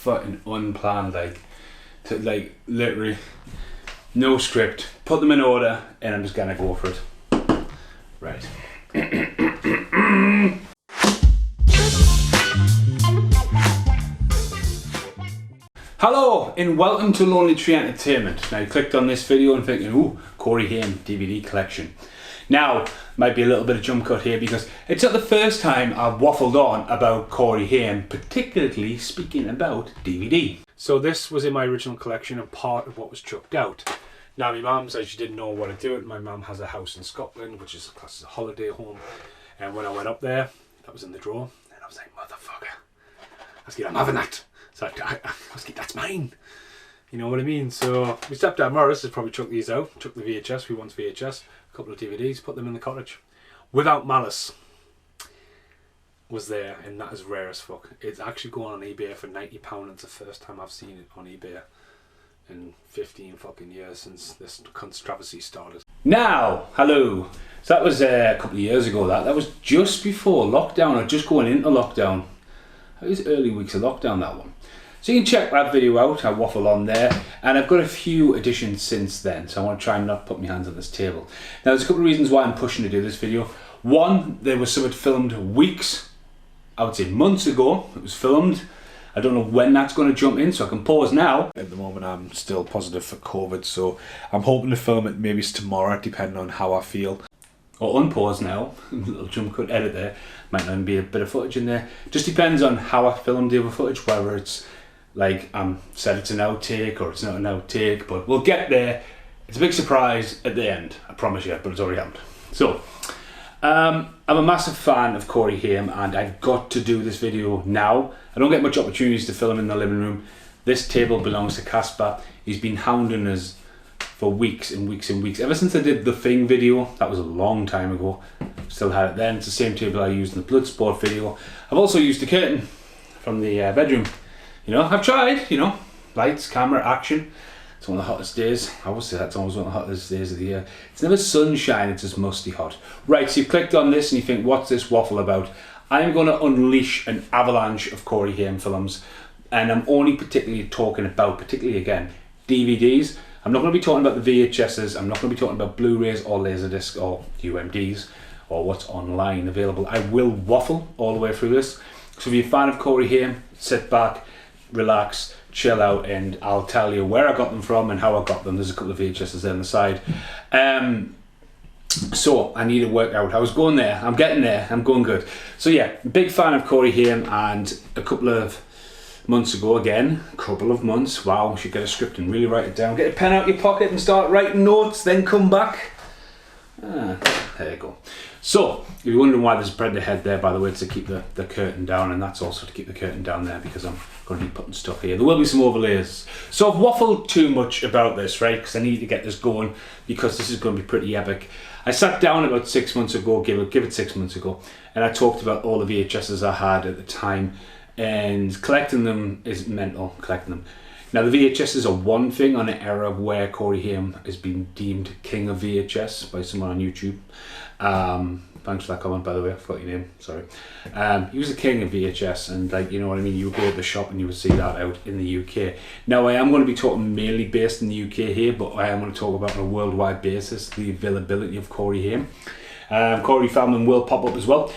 fucking unplanned, like literally no script. Put them in order, and I'm just gonna go for it. Right. Hello and welcome to Lonely Tree Entertainment. Now you clicked on this video and thinking, ooh, Corey Haim DVD collection. Now, might be a little bit of jump cut here because it's not the first time I've waffled on about Corey Haim, particularly speaking about DVD. So this was in my original collection and part of what was chucked out. Now my mum said she didn't know what to do with it. My mum has a house in Scotland, which is classed as a holiday home. And when I went up there, that was in the drawer. And I was like, motherfucker, I'm having that. So I was like, that's mine. You know what I mean? So my stepdad Morris has probably chucked these out, chucked the VHS, who wants VHS, a couple of DVDs, put them in the cottage. Without Malice was there, and that is rare as fuck. It's actually going on eBay for £90. It's the first time I've seen it on eBay in 15 fucking years since this controversy started. Now, hello. So that was a couple of years ago. That was just before lockdown, or just going into lockdown. It was early weeks of lockdown, that one. So you can check that video out, I waffle on there, and I've got a few additions since then, so I want to try and not put my hands on this table. Now there's a couple of reasons why I'm pushing to do this video. One, there was something filmed weeks, I would say months ago, it was filmed. I don't know when that's going to jump in, so I can pause now. At the moment I'm still positive for COVID, so I'm hoping to film it maybe tomorrow, depending on how I feel. Or unpause now, a little jump cut edit there, might not be a bit of footage in there. Just depends on how I filmed the other footage, whether it's like said it's an outtake or it's not an outtake, but we'll get there. It's a big surprise at the end, I promise you, but it's already happened. So, I'm a massive fan of Corey Haim and I've got to do this video now. I don't get much opportunities to film in the living room. This table belongs to Casper. He's been hounding us for weeks and weeks and weeks. Ever since I did the Thing video, that was a long time ago. Still had it then. It's the same table I used in the Bloodsport video. I've also used the curtain from the bedroom. You know, I've tried, you know, lights, camera, action. It's one of the hottest days. I would say that's always one of the hottest days of the year. It's never sunshine, it's just musty hot. Right, so you clicked on this and you think, what's this waffle about? I'm going to unleash an avalanche of Corey Haim films. And I'm only particularly talking about, again, DVDs. I'm not going to be talking about the VHSs. I'm not going to be talking about Blu-rays or Laserdisc or UMDs or what's online available. I will waffle all the way through this. So if you're a fan of Corey Haim, sit back, relax, chill out, and I'll tell you where I got them from and how I got them. There's a couple of VHSs there on the side. So I need to work out. I was going there, I'm getting there, I'm going good. So yeah, big fan of Corey Haim, and a couple of months ago, wow, we should get a script and really write it down. Get a pen out your pocket and start writing notes, then come back. There you go. So, if you're wondering why there's a predator head there, by the way, it's to keep the curtain down, and that's also to keep the curtain down there because I'm going to be putting stuff here. There will be some overlays. So I've waffled too much about this, right, because I need to get this going because this is going to be pretty epic. I sat down about 6 months ago, give it 6 months ago, and I talked about all the VHSs I had at the time, and collecting them is mental, collecting them. Now the VHSs are one thing on an era where Corey Haim has been deemed king of VHS by someone on YouTube. Thanks for that comment, by the way, I forgot your name, sorry. He was the king of VHS, and like, you know what I mean, you would go to the shop and you would see that out in the UK. Now I am going to be talking mainly based in the UK here, but I am going to talk about on a worldwide basis the availability of Corey Haim. Corey Feldman will pop up as well.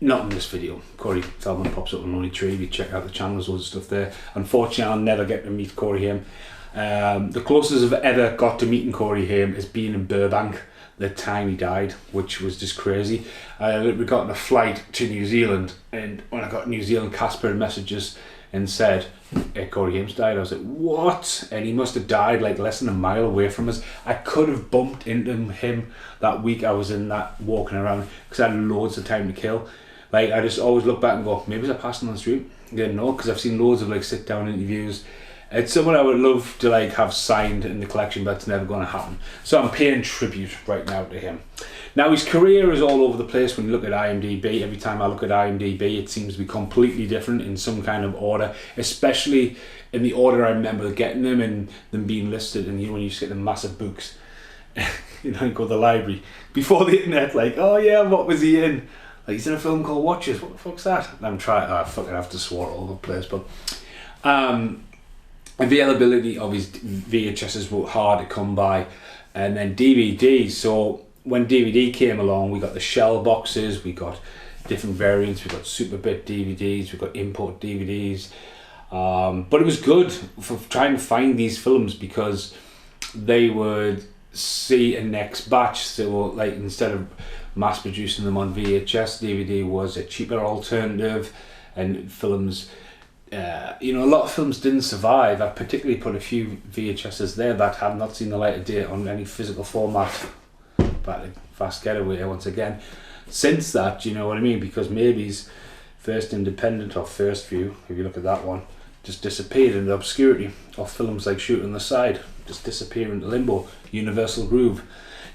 Not in this video. Corey Feldman pops up on Lonely Tree. If you check out the channel, there's loads of stuff there. Unfortunately, I'll never get to meet Corey Haim. The closest I've ever got to meeting Corey Haim is being in Burbank the time he died, which was just crazy. We got on a flight to New Zealand, and when I got to New Zealand, Casper messages and said, hey, Corey Haim's died. I was like, what? And he must have died like less than a mile away from us. I could have bumped into him that week I was in that walking around because I had loads of time to kill. Like, I just always look back and go, maybe I passed him on the street? I didn't know, because I've seen loads of like sit down interviews. It's someone I would love to like have signed in the collection, but it's never going to happen. So I'm paying tribute right now to him. Now his career is all over the place when you look at IMDb. Every time I look at IMDb, it seems to be completely different in some kind of order, especially in the order I remember getting them and them being listed. And you know, when you just get the massive books, you know, you go to the library before the internet, like, oh yeah, what was he in? Like, he's in a film called Watches. What the fuck's that? And I'm trying. I fucking have to swore all over the place, but availability of his VHSs were hard to come by, and then DVDs. So when DVD came along, we got the shell boxes, we got different variants, we got super bit DVDs, we got import DVDs. But it was good for trying to find these films because they would see a next batch. So like, instead of mass producing them on VHS, DVD was a cheaper alternative, and films, you know, a lot of films didn't survive. I particularly put a few VHSs there that have not seen the light of day on any physical format. But Fast Getaway once again. Since that, you know what I mean? Because maybe's First Independent or First View, if you look at that one, just disappeared in the obscurity of films like Shoot on the Side, just disappear into limbo. Universal Groove.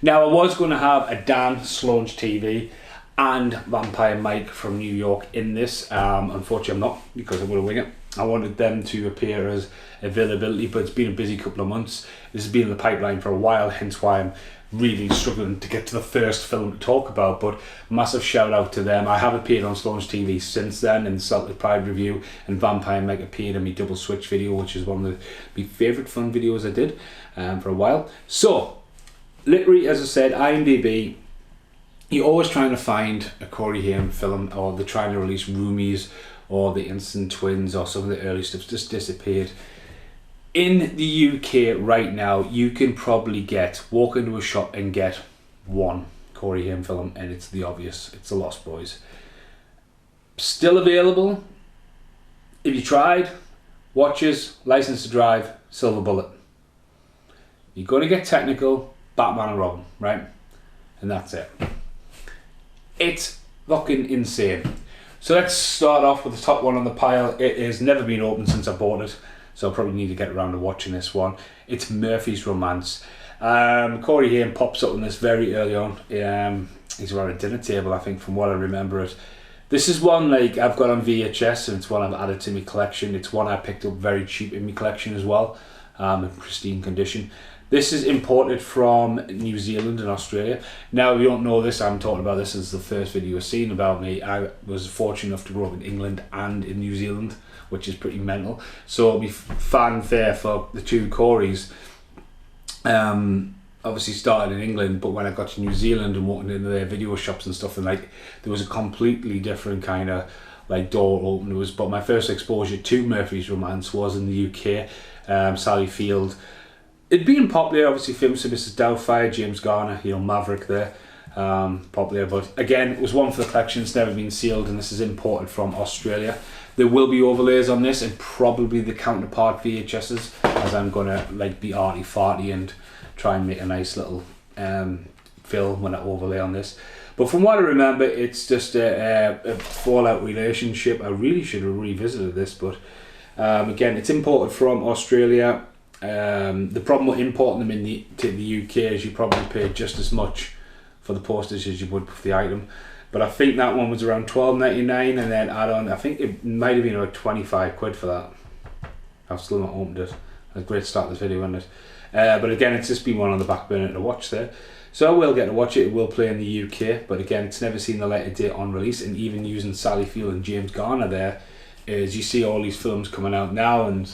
Now, I was going to have a Dan Sloan's TV and Vampire Mike from New York in this. Unfortunately, I'm not, because I'm going to wing it. I wanted them to appear as availability, but it's been a busy couple of months. This has been in the pipeline for a while, hence why I'm really struggling to get to the first film to talk about. But massive shout out to them. I have appeared on Sloan's TV since then in the Celtic Pride review, and Vampire Mike appeared in my Double Switch video, which is one of my favourite fun videos I did for a while. So, literally, as I said, IMDb, you're always trying to find a Corey Haim film, or they're trying to release Roomies or the Instant Twins or some of the early stuff's just disappeared. In the UK right now, you can probably walk into a shop and get one Corey Haim film, and it's the obvious. It's The Lost Boys. Still available. If you tried, Watches, License to Drive, Silver Bullet. You're going to get technical, Batman and Robin, right? And that's it. It's fucking insane. So let's start off with the top one on the pile. It has never been opened since I bought it, so I'll probably need to get around to watching this one. It's Murphy's Romance. Corey Haim pops up in this very early on. He's around a dinner table, I think, from what I remember it. This is one like I've got on VHS, and it's one I've added to my collection. It's one I picked up very cheap in my collection as well, in pristine condition. This is imported from New Zealand and Australia. Now, if you don't know this, I'm talking about this as the first video you've seen about me. I was fortunate enough to grow up in England and in New Zealand, which is pretty mental. So it'll be fanfare for the two Coreys. Obviously started in England, but when I got to New Zealand and walked into their video shops and stuff, and like there was a completely different kind of like door open. But my first exposure to Murphy's Romance was in the UK. Sally Field. It'd been popular, obviously, films to Mrs. Doubtfire, James Garner, you know, Maverick there, popular. But again, it was one for the collection. It's never been sealed, and this is imported from Australia. There will be overlays on this, and probably the counterpart VHSs, as I'm gonna like be arty-farty and try and make a nice little film when I overlay on this. But from what I remember, it's just a fallout relationship. I really should have revisited this, but again, it's imported from Australia. The problem with importing them to the UK is you probably pay just as much for the postage as you would for the item. But I think that one was around $12.99, and then add on, I think it might have been about 25 quid for that. I've still not opened it. A great start to this video, isn't it? But again, it's just been one on the back burner to watch there. So I will get to watch it. It will play in the UK, but again, it's never seen the light of day on release. And even using Sally Field and James Garner there, is you see all these films coming out now, and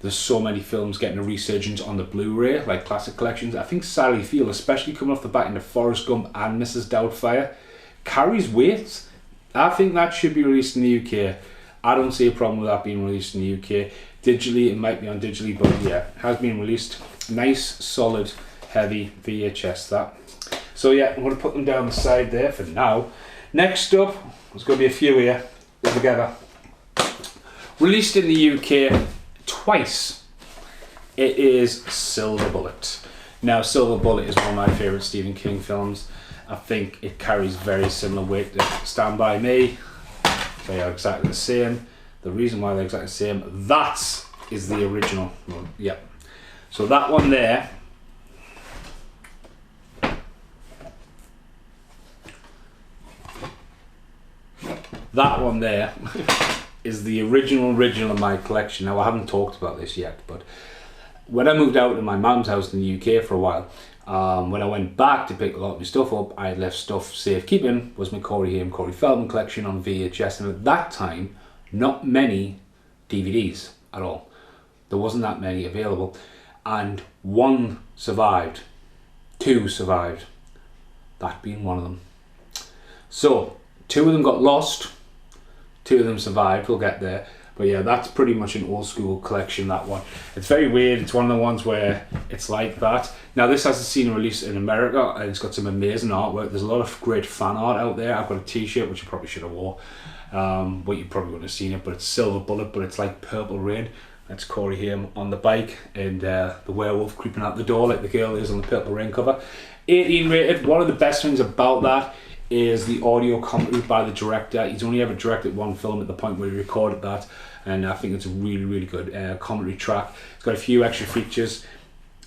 there's so many films getting a resurgence on the Blu-ray, like classic collections. I think Sally Field, especially coming off the back into Forrest Gump and Mrs. Doubtfire, carries weight. I think that should be released in the UK. I don't see a problem with that being released in the UK. Digitally, it might be on digitally, but yeah, it has been released. Nice, solid, heavy VHS that. So yeah, I'm going to put them down the side there for now. Next up, there's going to be a few here together. Released in the UK twice. It is Silver Bullet. Now, Silver Bullet is one of my favourite Stephen King films. I think it carries very similar weight to Stand By Me. They are exactly the same. The reason why they're exactly the same, that is the original. Well, yep. So that one there, is the original of my collection. Now, I haven't talked about this yet, but when I moved out to my mum's house in the UK for a while, When I went back to pick a lot of my stuff up, I had left stuff safekeeping, was my Corey Haim, Corey Feldman collection on VHS, and at that time, not many DVDs at all. There wasn't that many available, and one survived, two survived, that being one of them. So, two of them got lost, two of them survived, we'll get there. But yeah, that's pretty much an old school collection, that one. It's very weird, it's one of the ones where it's like that. Now this hasn't seen a release in America, and it's got some amazing artwork. There's a lot of great fan art out there. I've got a t-shirt, which I probably should have wore, but you probably wouldn't have seen it, but it's Silver Bullet, but it's like Purple Rain. That's Corey Haim on the bike, and the werewolf creeping out the door like the girl is on the Purple Rain cover. 18 rated. One of the best things about that is the audio commentary by the director. He's only ever directed one film at the point where he recorded that, and I think it's a really, really good commentary track. It's got a few extra features,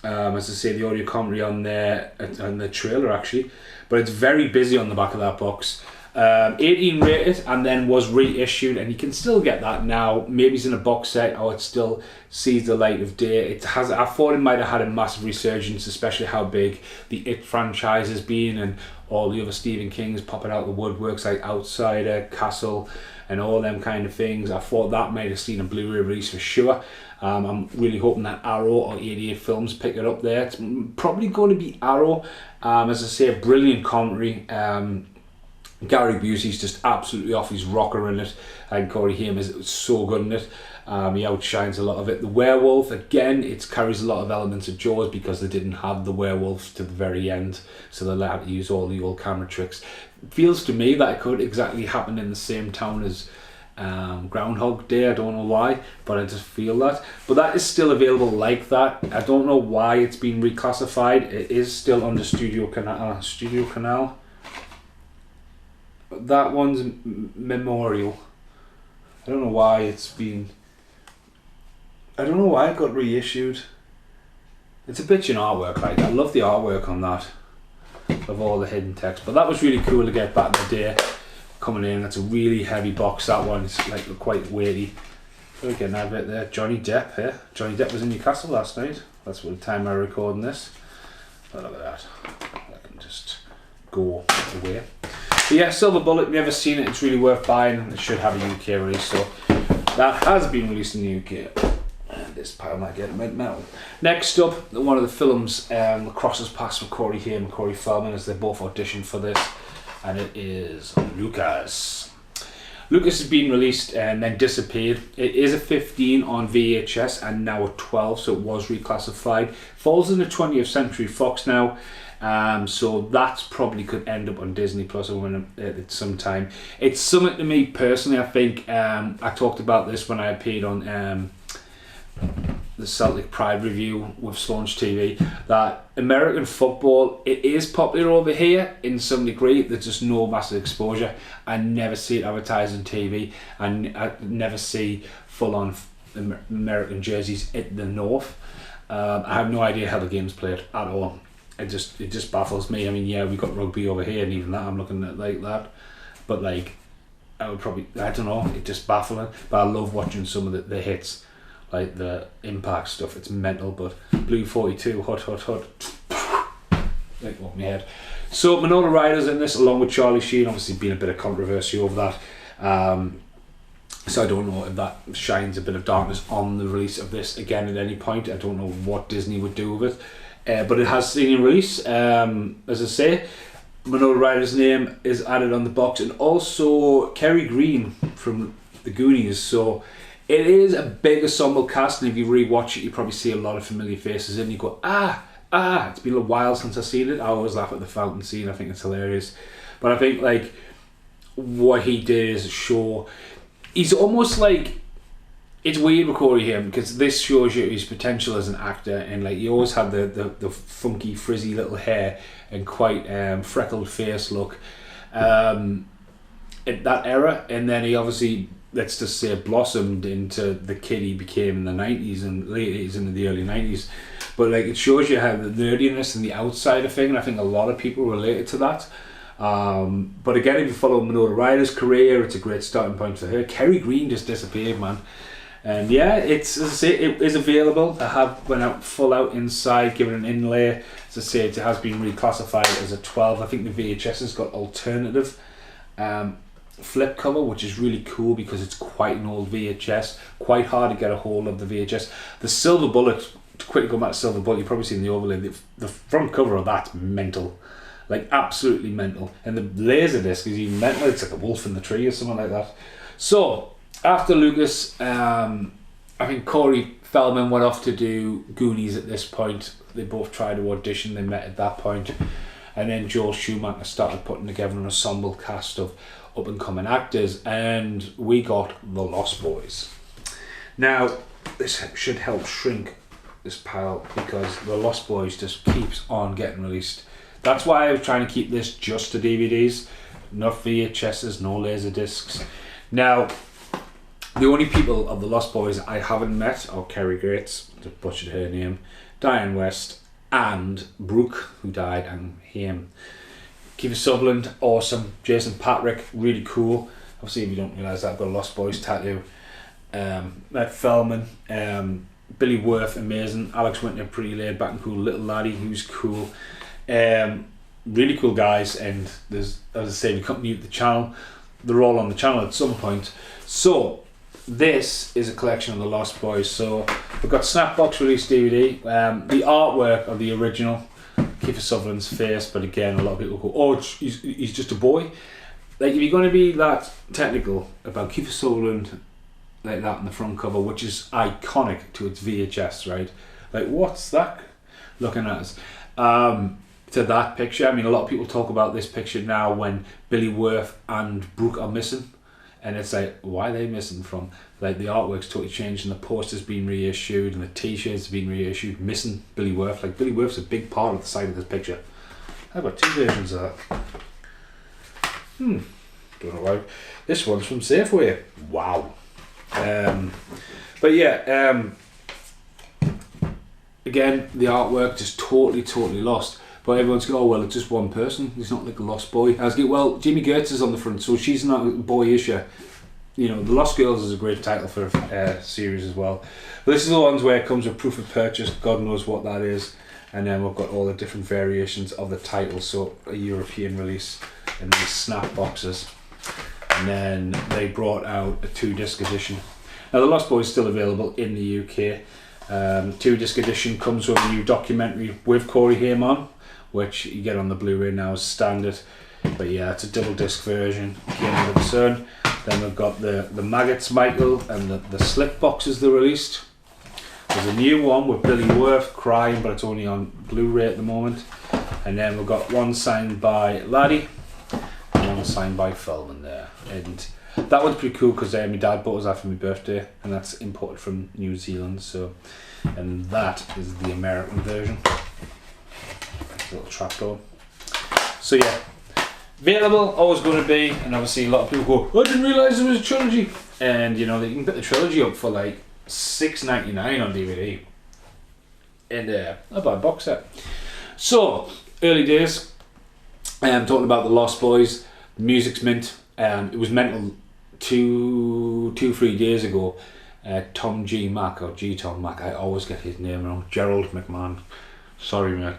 as I say, the audio commentary on there, and the trailer actually, but it's very busy on the back of that box. 18 rated, and then was reissued, and you can still get that now. Maybe it's in a box set, or it still sees the light of day. It has. I thought it might have had a massive resurgence, especially how big the It franchise has been, and all the other Stephen King's popping out the woodworks like Outsider, Castle, and all them kind of things. I thought that might have seen a Blu-ray release for sure. I'm really hoping that Arrow or 88 Films pick it up there. It's probably going to be Arrow. As I say, a brilliant commentary. Gary Busey's just absolutely off his rocker in it, and Corey Haim is so good in it. He outshines a lot of it. The werewolf, again, it carries a lot of elements of Jaws because they didn't have the werewolf to the very end, so they had to use all the old camera tricks. It feels to me that it could exactly happen in the same town as Groundhog Day. I don't know why, but I just feel that. But that is still available like that. I don't know why it's been reclassified. It is still under Studio Canal. That one's Memorial. I don't know why it's been... I don't know why it got reissued. It's a bitchin' artwork, like, I love the artwork on that, of all the hidden text. But that was really cool to get back in the day, coming in. That's a really heavy box, that one. It's like quite weighty. We're getting that bit there. Johnny Depp here. Johnny Depp was in Newcastle last night. That's the time I'm recording this. But look at that. I can just go away. But yeah, Silver Bullet, never seen it. It's really worth buying. It should have a UK release, so that has been released in the UK. And this pile might get metal. Next up, one of the films that crosses paths with Corey Haim and Corey Feldman, as they both auditioned for this, and it is Lucas. Lucas has been released and then disappeared. It is a 15 on VHS and now a 12, so it was reclassified. Falls in the 20th Century Fox now. So that probably could end up on Disney Plus at some time. It's something to me personally. I think I talked about this when I appeared on the Celtic Pride review with Slaunch TV, that American football, it is popular over here in some degree. There's just no massive exposure. I never see it advertised on TV, and I never see full-on American jerseys in the north. I have no idea how the game's played at all. It just baffles me. I mean, yeah, we got rugby over here, and even that I'm looking at like that, but like I don't know, it's just baffling. But I love watching some of the hits, like the Impact stuff. It's mental. But Blue 42, hot like what my head. So Winona Ryder's in this along with Charlie Sheen. Obviously been a bit of controversy over that, so I don't know if that shines a bit of darkness on the release of this again at any point. I don't know what Disney would do with it. But it has seen a release. As I say, Winona Ryder's name is added on the box, and also Kerry Green from The Goonies. So it is a big ensemble cast, and if you rewatch it, you probably see a lot of familiar faces, and you go, it's been a while since I've seen it. I always laugh at the fountain scene. I think it's hilarious. But I think like what he did is show, he's almost like, it's weird with Corey Haim because this shows you his potential as an actor, and like he always had the funky frizzy little hair and quite freckled face look at that era, and then he obviously, let's just say, blossomed into the kid he became in the 90s and late 80s and the early 90s. But like it shows you how the nerdiness and the outsider thing, and I think a lot of people related to that. But again, if you follow Winona Ryder's career, it's a great starting point for her. Kerry Green just disappeared, man. And yeah, it's, as I say, it is available. I have went out full out inside, given an inlay. As I say, it has been reclassified as a 12. I think the VHS has got alternative flip cover, which is really cool because it's quite an old VHS. Quite hard to get a hold of the VHS. The Silver Bullet, to quickly go back to Silver Bullet, you've probably seen the overlay. The front cover of that's mental. Like, absolutely mental. And the Laserdisc is even mental. It's like a wolf in the tree or something like that. So, after Lucas, I think Corey Feldman went off to do Goonies at this point. They both tried to audition, they met at that point. And then Joel Schumacher started putting together an ensemble cast of up-and-coming actors, and we got The Lost Boys. Now, this should help shrink this pile because The Lost Boys just keeps on getting released. That's why I was trying to keep this just to DVDs, not VHSs, no laser discs. Now, the only people of The Lost Boys I haven't met are Kerry Grates, just butchered her name, Diane West, and Brooke, who died, and Haim. Kiefer Sutherland, awesome. Jason Patrick, really cool. Obviously, if you don't realise that, I've got a Lost Boys tattoo. Matt Feldman, Billy Worth, amazing. Alex Winter, pretty laid back and cool. Little Laddie, who's cool. Really cool guys, and there's, as I say, we couldn't mute the channel. They're all on the channel at some point. So, this is a collection of The Lost Boys. So, we've got Snapbox release DVD. The artwork of the original, Kiefer Sutherland's face, but again, a lot of people go, oh, he's just a boy. Like, if you're going to be that technical about Kiefer Sutherland like that on the front cover, which is iconic to its VHS, right? Like, what's that looking at us? To that picture, I mean, a lot of people talk about this picture now when Billy Worth and Brooke are missing, and it's like, why are they missing from? Like, the artwork's totally changed, and the poster's been reissued, and the t-shirts have been reissued, missing Billy Worth. Like, Billy Worth's a big part of the side of this picture. I've got two versions of that. Don't know why. This one's from Safeway. Wow. But yeah, again, the artwork just totally lost. But everyone's going, oh, well, it's just one person. He's not like a lost boy. I was like, well, Jamie Gertz is on the front, so she's not a boy, is she? You know, The Lost Girls is a great title for a series as well. But this is the ones where it comes with proof of purchase. God knows what that is. And then we've got all the different variations of the title. So a European release in these snap boxes. And then they brought out a 2-disc edition. Now, The Lost Boys is still available in the UK. 2-disc edition comes with a new documentary with Corey Haim on, which you get on the Blu-ray now as standard. But yeah, it's a double disc version. Came under the sun. Then we've got the Maggots Michael and the slip boxes they released. There's a new one with Billy Worth crying, but it's only on Blu-ray at the moment. And then we've got one signed by Laddie and one signed by Feldman there. And that one's pretty cool because my dad bought us that for my birthday, and that's imported from New Zealand. So, and that is the American version. A little trapdoor. So yeah, available, always going to be, and obviously a lot of people go, I didn't realise there was a trilogy, and you know, you can put the trilogy up for like $6.99 on DVD, and a bad box set. So early days, talking about The Lost Boys, the music's mint. It was mental 2-3 days ago. Tom G Mac, or G Tom Mac, I always get his name wrong. Gerald McMahon. Sorry, Mac.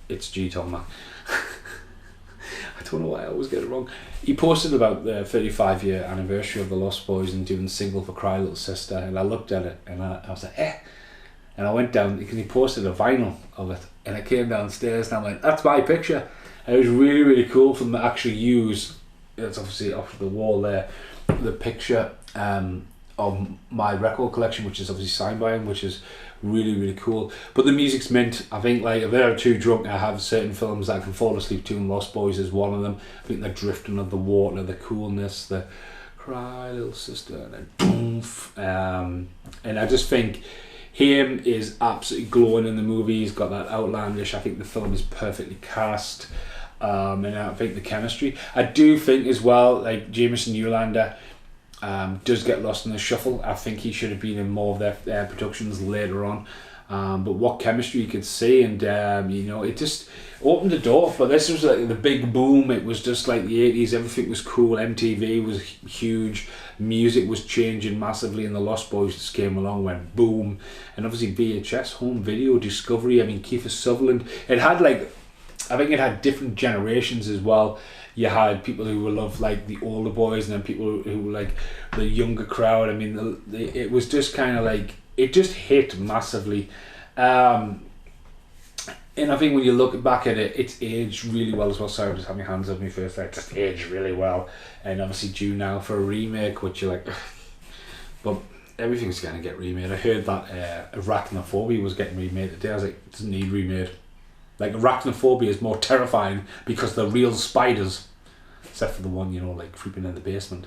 It's G Tom Mac. I don't know why I always get it wrong. He posted about the 35-year anniversary of The Lost Boys and doing Single for Cry Little Sister, and I looked at it and I was like, eh. And I went down because he posted a vinyl of it, and I came downstairs and I'm like, that's my picture. And it was really cool for them to actually use. It's obviously off the wall there, the picture of my record collection, which is obviously signed by him, which is really cool. But the music's mint. I think, like, if I'm too drunk, I have certain films that I can fall asleep to, and Lost Boys is one of them. I think the drifting of the water, the coolness, the cry little sister, and then boom. And I just think Haim is absolutely glowing in the movie. He's got that outlandish. I think the film is perfectly cast. And I think the chemistry. I do think as well, like, Jameson Newlander does get lost in the shuffle. I think he should have been in more of their productions later on. but what chemistry you could see, and you know, it just opened the door. But this was like the big boom. It was just like the 80s, everything was cool, MTV was huge, music was changing massively, and the Lost Boys just came along, went boom. And obviously VHS, home video, Discovery, I mean, Kiefer Sutherland, it had like, I think it had different generations as well. You had people who would love like the older boys, and then people who were like the younger crowd. I mean, it was just kind of like, it just hit massively. And I think when you look back at it, it's aged really well as well. Sorry, I just had my hands up my first there. It just aged really well. And obviously due now for a remake, which you're like, ugh. But everything's going to get remade. I heard that Arachnophobia was getting remade today. I was like, it doesn't need remade. Like, Arachnophobia is more terrifying because they're real spiders. Except for the one, you know, like creeping in the basement.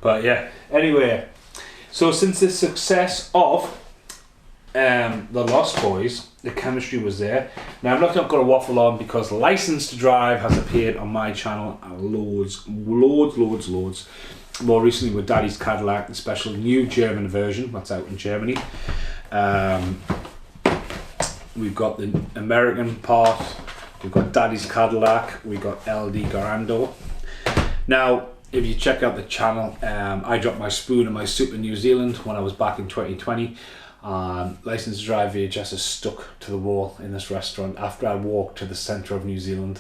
But yeah, anyway. So since the success of The Lost Boys, the chemistry was there. Now I'm not going to waffle on because License to Drive has appeared on my channel loads. More recently with Daddy's Cadillac, the special new German version that's out in Germany. We've got the American part, we've got Daddy's Cadillac, we've got LD Garando. Now, if you check out the channel, I dropped my spoon and my soup in New Zealand when I was back in 2020. License to Drive VHS is stuck to the wall in this restaurant after I walked to the centre of New Zealand,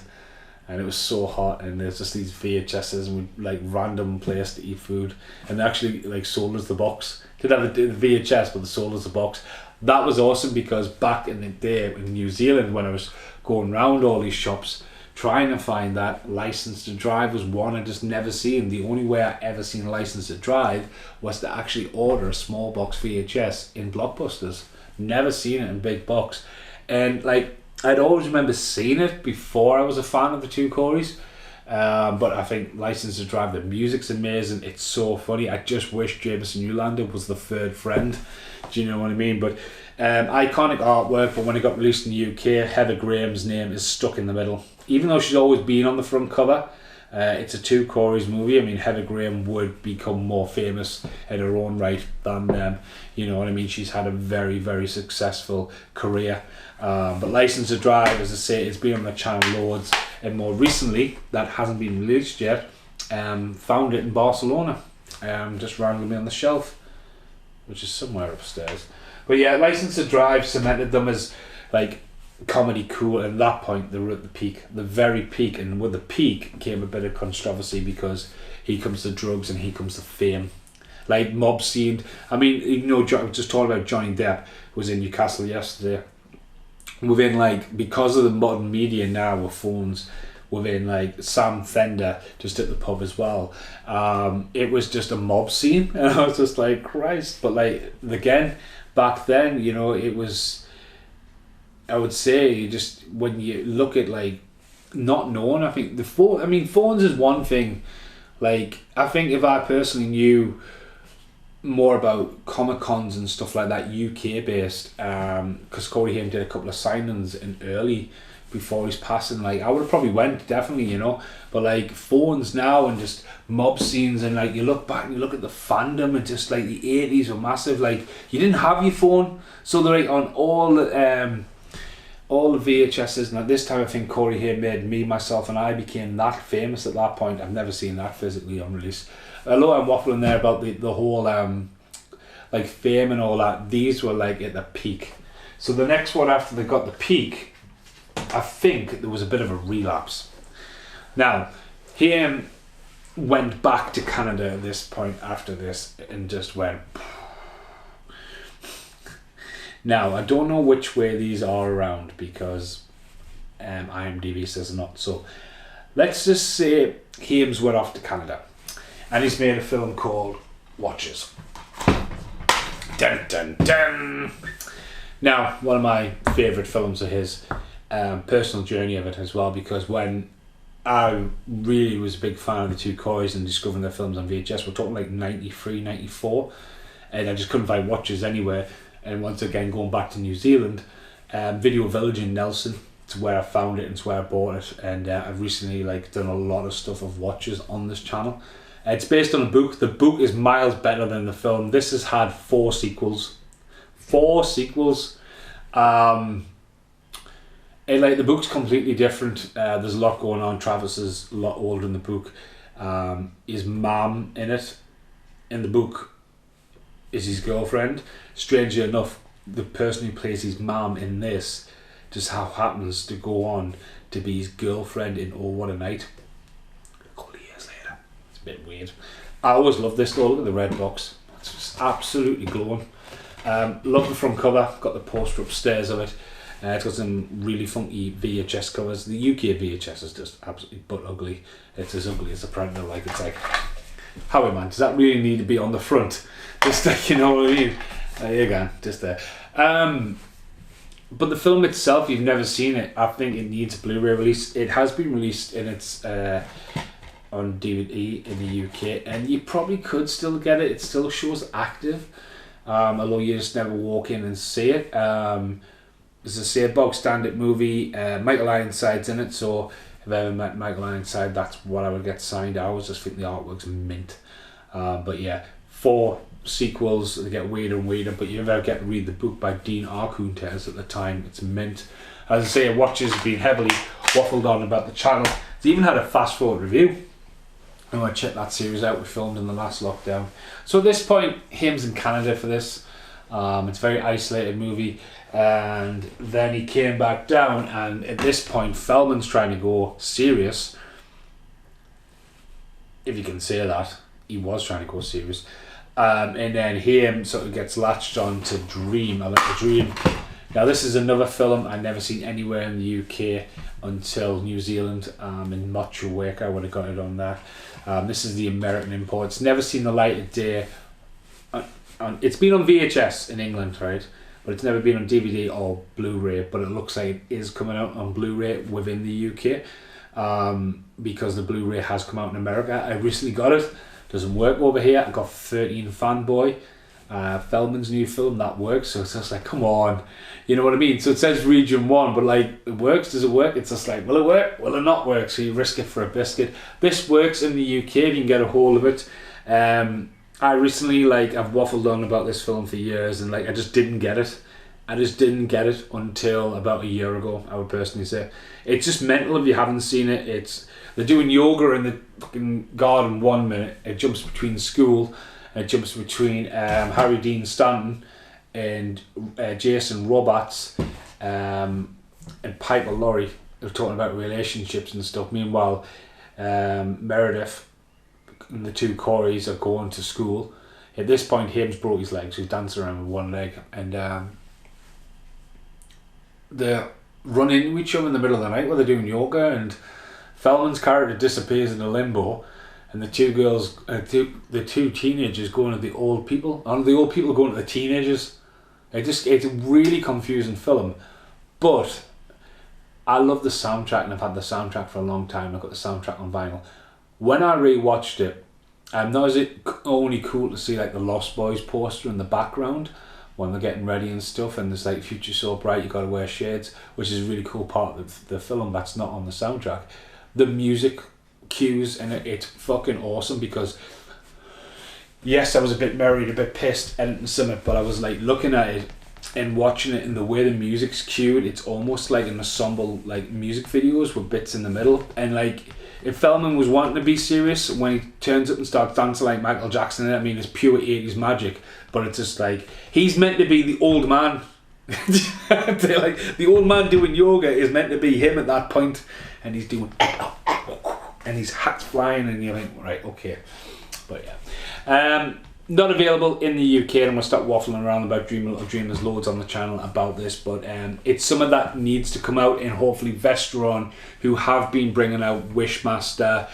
and it was so hot, and there's just these VHSs and we like random place to eat food, and they actually like sold us the box. Didn't have the VHS, but they sold us the box. That was awesome because back in the day in New Zealand, when I was going around all these shops trying to find that, License to Drive was one I just never seen. The only way I ever seen License to Drive was to actually order a small box VHS in Blockbusters. Never seen it in big box. And like, I'd always remember seeing it before I was a fan of the two Coreys. But I think License to Drive, the music's amazing, it's so funny. I just wish Jameson Newlander was the third friend. Do you know what I mean? But iconic artwork, but when it got released in the UK, Heather Graham's name is stuck in the middle. Even though she's always been on the front cover, it's a two Coreys movie. I mean, Heather Graham would become more famous in her own right than them. You know what I mean? She's had a very, very successful career. But License to Drive, as I say, it's been on the channel loads. And more recently, that hasn't been released yet, found it in Barcelona. Just randomly on the shelf, which is somewhere upstairs. But yeah, License to Drive cemented them as like comedy cool, and at that point they were at the peak, the very peak. And with the peak came a bit of controversy because here comes the drugs and here comes the fame. Like mob scene. I mean, you know, just talking about Johnny Depp was in Newcastle yesterday. Within like, because of the modern media now with phones, within like Sam Fender just at the pub as well, it was just a mob scene, and I was just like, Christ. But like, again, back then, you know, it was, I would say, just when you look at like not knowing, I think the phone, I mean, phones is one thing. Like, I think if I personally knew more about Comic Cons and stuff like that, UK based, because Corey Haim did a couple of signings in early before his passing, like I would have probably went, definitely, you know. But like phones now and just mob scenes, and like you look back and you look at the fandom, and just like the 80s were massive. Like, you didn't have your phone, so they're like on all the VHSs, and at this time I think Corey Haim made Me, Myself and I became that famous at that point. I've never seen that physically on release. Although I'm waffling there about the whole like fame and all that, these were like at the peak. So the next one after they got the peak, I think there was a bit of a relapse. Now, Haim went back to Canada at this point after this and just went. Now, I don't know which way these are around because IMDb says not. So let's just say Haim's went off to Canada and he's made a film called Watches. Dun dun dun! Now, one of my favourite films of his, personal journey of it as well, because when I really was a big fan of the two Coreys and discovering their films on VHS, we're talking like 93, 94, and I just couldn't find Watches anywhere. And once again, going back to New Zealand, Video Village in Nelson, it's where I found it and it's where I bought it. And I've recently like done a lot of stuff of Watches on this channel. It's based on a book. The book is miles better than the film. This has had 4 sequels. 4 sequels. And like the book's completely different. There's a lot going on. Travis is a lot older in the book. His mum in it, in the book, is his girlfriend. Strangely enough, the person who plays his mum in this just happens to go on to be his girlfriend in Oh What a Night. A couple of years later. It's a bit weird. I always love this though. Look at the red box. It's just absolutely glowing. Love the front cover. Got the poster upstairs of it. It's got some really funky VHS covers. The UK VHS is just absolutely butt ugly. It's as ugly as the printer. Like, it's like, Howie man, does that really need to be on the front? Just like, you know what I mean? There you go, just there. But the film itself, you've never seen it. I think it needs a Blu-ray release. It has been released in its on DVD in the UK, and you probably could still get it. It still shows active, although you just never walk in and see it. As I say, a bog standard movie. Michael Ironside's in it, so if I ever met Michael Ironside, that's what I would get signed. I always just think the artwork's mint. But yeah, 4 sequels, they get weirder and weirder, but you never get to read the book by Dean Arcuntes at the time. It's mint. As I say, Watchers have been heavily waffled on about the channel. It's even had a fast forward review. I want to check that series out. We filmed in the last lockdown. So at this point, Haim's in Canada for this. It's a very isolated movie, and then he came back down, and at this point Feldman's trying to go serious, if you can say that. He was trying to go serious, and then Haim sort of gets latched on to Dream. I like the Dream. Now this is another film I'd never seen anywhere in the UK until New Zealand, in Macho Waker when I got it on there. This is the American import. It's never seen the light of day. It's been on VHS in England, right? But it's never been on DVD or Blu-ray, but it looks like it is coming out on Blu-ray within the UK, because the Blu-ray has come out in America. I recently got it. Doesn't work over here. I got 13 Fanboy, Feldman's new film, that works. So it's just like, come on, you know what I mean? So it says region 1, but like, it works. Does it work? It's just like, will it work? Will it not work? So you risk it for a biscuit. This works in the UK if you can get a hold of it. I recently, like, I've waffled on about this film for years, and like, I just didn't get it. I just didn't get it until about a year ago, I would personally say. It's just mental if you haven't seen it. They're doing yoga in the fucking garden 1 minute. It jumps between school, and it jumps between Harry Dean Stanton and Jason Robards and Piper Laurie. They're talking about relationships and stuff. Meanwhile, Meredith and the 2 Coreys are going to school. At this point, Haim's broke his leg, so he's dancing around with 1 leg, and they run into each other in the middle of the night while they're doing yoga, and Feldman's character disappears into limbo, and the 2 girls, the 2 teenagers going to the old people, and the old people going to the teenagers. It's a really confusing film, but I love the soundtrack, and I've had the soundtrack for a long time. I've got the soundtrack on vinyl. When I rewatched it, not is it only cool to see like the Lost Boys poster in the background when they're getting ready and stuff, and there's like "Future So Bright, you gotta wear shades," which is a really cool part of the film that's not on the soundtrack. The music cues in it, it's fucking awesome, because yes, I was a bit merry, a bit pissed editing some, but I was like looking at it and watching it, and the way the music's cued, it's almost like an ensemble, like music videos with bits in the middle. And like, if Feldman was wanting to be serious, when he turns up and starts dancing like Michael Jackson, I mean, it's pure 80s magic, but it's just like, he's meant to be the old man. Like, the old man doing yoga is meant to be him at that point, and he's doing and his hat's flying, and you're like, right, okay. But yeah, not available in the UK, and I'm going to start waffling around about Dream a Little Dream. There's loads on the channel about this, but it's something that needs to come out, and hopefully Vestron, who have been bringing out Wishmaster,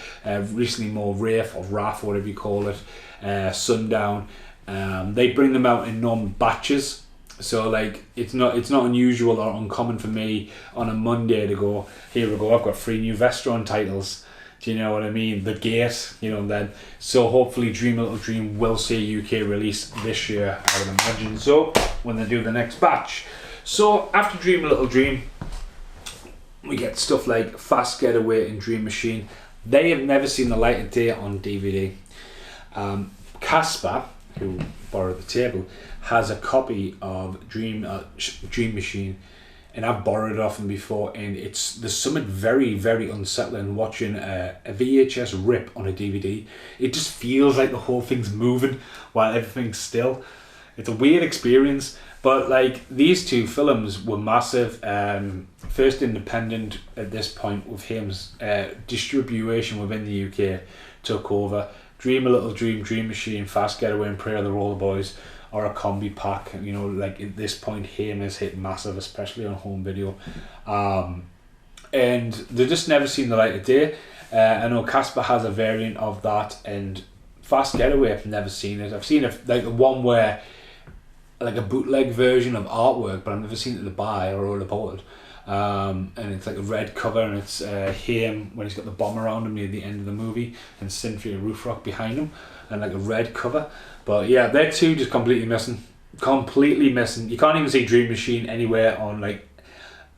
recently more Wraith or Wrath, whatever you call it, Sundown, they bring them out in normal batches. So like, it's not unusual or uncommon for me on a Monday to go, here we go, I've got 3 new Vestron titles. Do you know what I mean? The Gate, you know, then. So hopefully Dream a Little Dream will see a UK release this year, I would imagine so, when they do the next batch. So after Dream a Little Dream, we get stuff like Fast Getaway and Dream Machine. They have never seen the light of day on DVD. Casper, who borrowed the table, has a copy of Dream Machine, and I've borrowed it off him before, and there's something very, very unsettling watching a VHS rip on a DVD. It just feels like the whole thing's moving while everything's still. It's a weird experience, but like these two films were massive. First independent at this point with Haim's distribution within the UK took over. Dream a Little Dream, Dream Machine, Fast Getaway, and Prayer of the Roller Boys are a combi pack. You know, like at this point, Haim has hit massive, especially on home video, and they just never seen the light of day. I know Casper has a variant of that, and Fast Getaway, I've never seen it. I've seen it like the one where like a bootleg version of artwork, but I've never seen it to buy or all about it. And it's like a red cover, and it's Haim when he's got the bomb around him near the end of the movie, and Cynthia Rothrock behind him, and like a red cover. But yeah, they're two just completely missing. You can't even see Dream Machine anywhere on like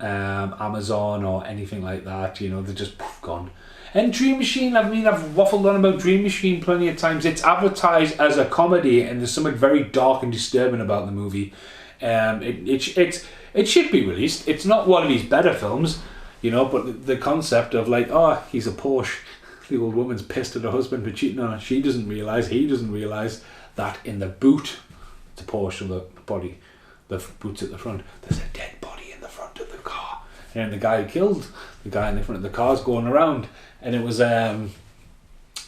Amazon or anything like that. You know, they're just gone. And Dream Machine, I mean, I've waffled on about Dream Machine plenty of times. It's advertised as a comedy, and there's something very dark and disturbing about the movie. It should be released. It's not one of his better films, you know, but the concept of like, oh, he's a Porsche. The old woman's pissed at her husband for cheating on her. He doesn't realise that in the boot, the Porsche of the body, the boot's at the front, there's a dead body in the front of the car. And the guy who killed the guy in the front of the car's going around, and it was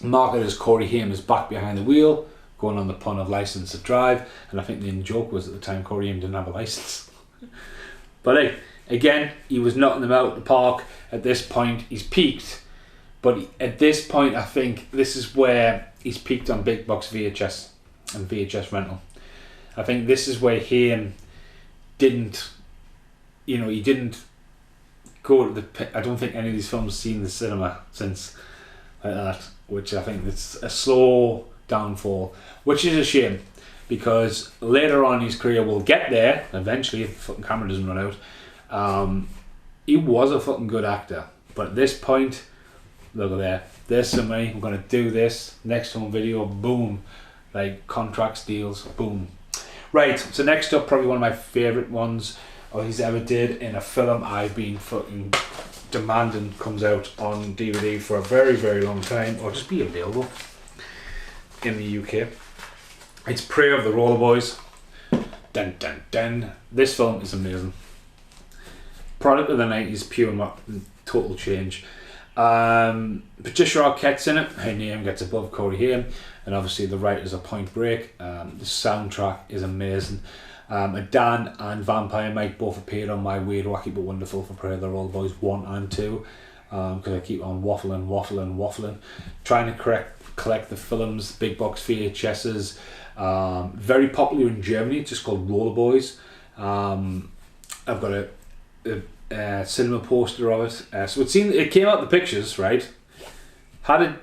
marketed as Corey Haim is back behind the wheel, going on the pun of license to drive, and I think the joke was at the time Corey Haim didn't have a license. But hey, again, he was knocking them out of the park. At this point, he's peaked. But at this point, I think this is where he's peaked on big box VHS and VHS rental. I think this is where Haim didn't, you know, he didn't go to the. I don't think any of these films seen the cinema since like that, which I think it's a slow downfall, which is a shame. Because later on in his career, we'll get there eventually if the fucking camera doesn't run out. He was a fucking good actor, but at this point, look at there. There's some money. We're gonna do this next home video. Boom, like contracts, deals. Boom. Right. So next up, probably one of my favorite ones he's ever did in a film I've been fucking demanding comes out on DVD for a very, very long time, or just be available in the UK. It's Prayer of the Roller Boys. Dun dun dun. This film is amazing. Product of the 90s, pure total change. Patricia Arquette's in it. Her name gets above Corey Haim, and obviously the writers are Point Break. The soundtrack is amazing. Dan and Vampire Mike both appeared on my Weird, Wacky But Wonderful for Prayer of the Roller Boys 1 and 2, because I keep on waffling, trying to collect the films, big box VHSs. Very popular in Germany, it's just called Roller Boys. I've got a cinema poster of it. So it came out the pictures, right? Had a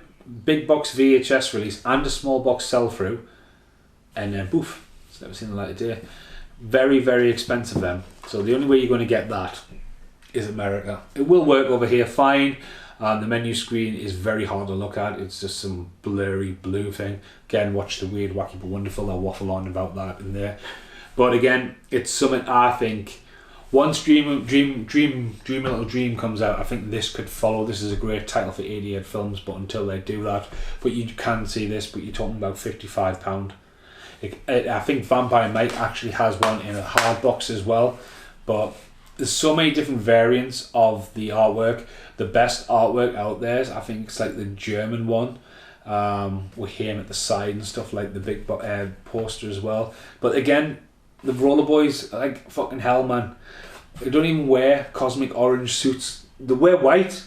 big box VHS release and a small box sell through, and then poof, it's never seen the light of day. Very, very expensive then. So the only way you're going to get that is America. It will work over here fine. The menu screen is very hard to look at. It's just some blurry blue thing. Again, watch the Weird, Wacky But Wonderful. I'll waffle on about that in there. But again, it's something I think once Dream a Little Dream comes out, I think this could follow. This is a great title for 88 films, but until they do that, but you can see this, but you're talking about £55. I think Vampire Mike actually has one in a hard box as well, but there's so many different variants of the artwork. The best artwork out there is, I think it's like the German one, with him at the side and stuff, like the big poster as well. But again, the Roller Boys, like fucking hell, man. They don't even wear cosmic orange suits. They wear white.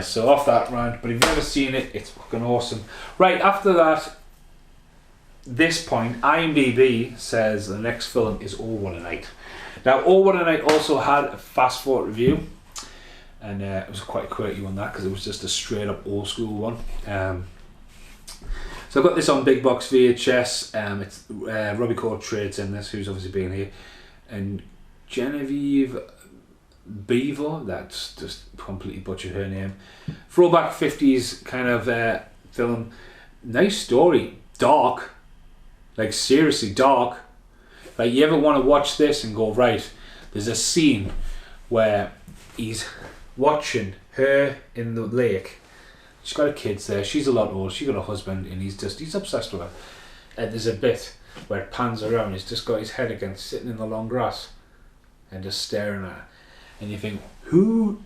So off that rant, but if you've never seen it, it's fucking awesome. Right, after that, this point, IMDb says the next film is All One Night. Now, All One Night also had a fast forward review, and it was quite a quirky one, that, because it was just a straight up old school one. So I've got this on big box VHS. It's Robbie Coltrane in this, who's obviously been here, and Genevieve Beaver, that's just completely butchered her name. Throwback 50s kind of film. Nice story, dark, Like seriously dark. Like you ever want to watch this and go, right, there's a scene where he's watching her in the lake. She's got her kids there, she's a lot older, she's got a husband, and he's obsessed with her. And there's a bit where it pans around, he's just got his head against, sitting in the long grass and just staring at her. And you think, who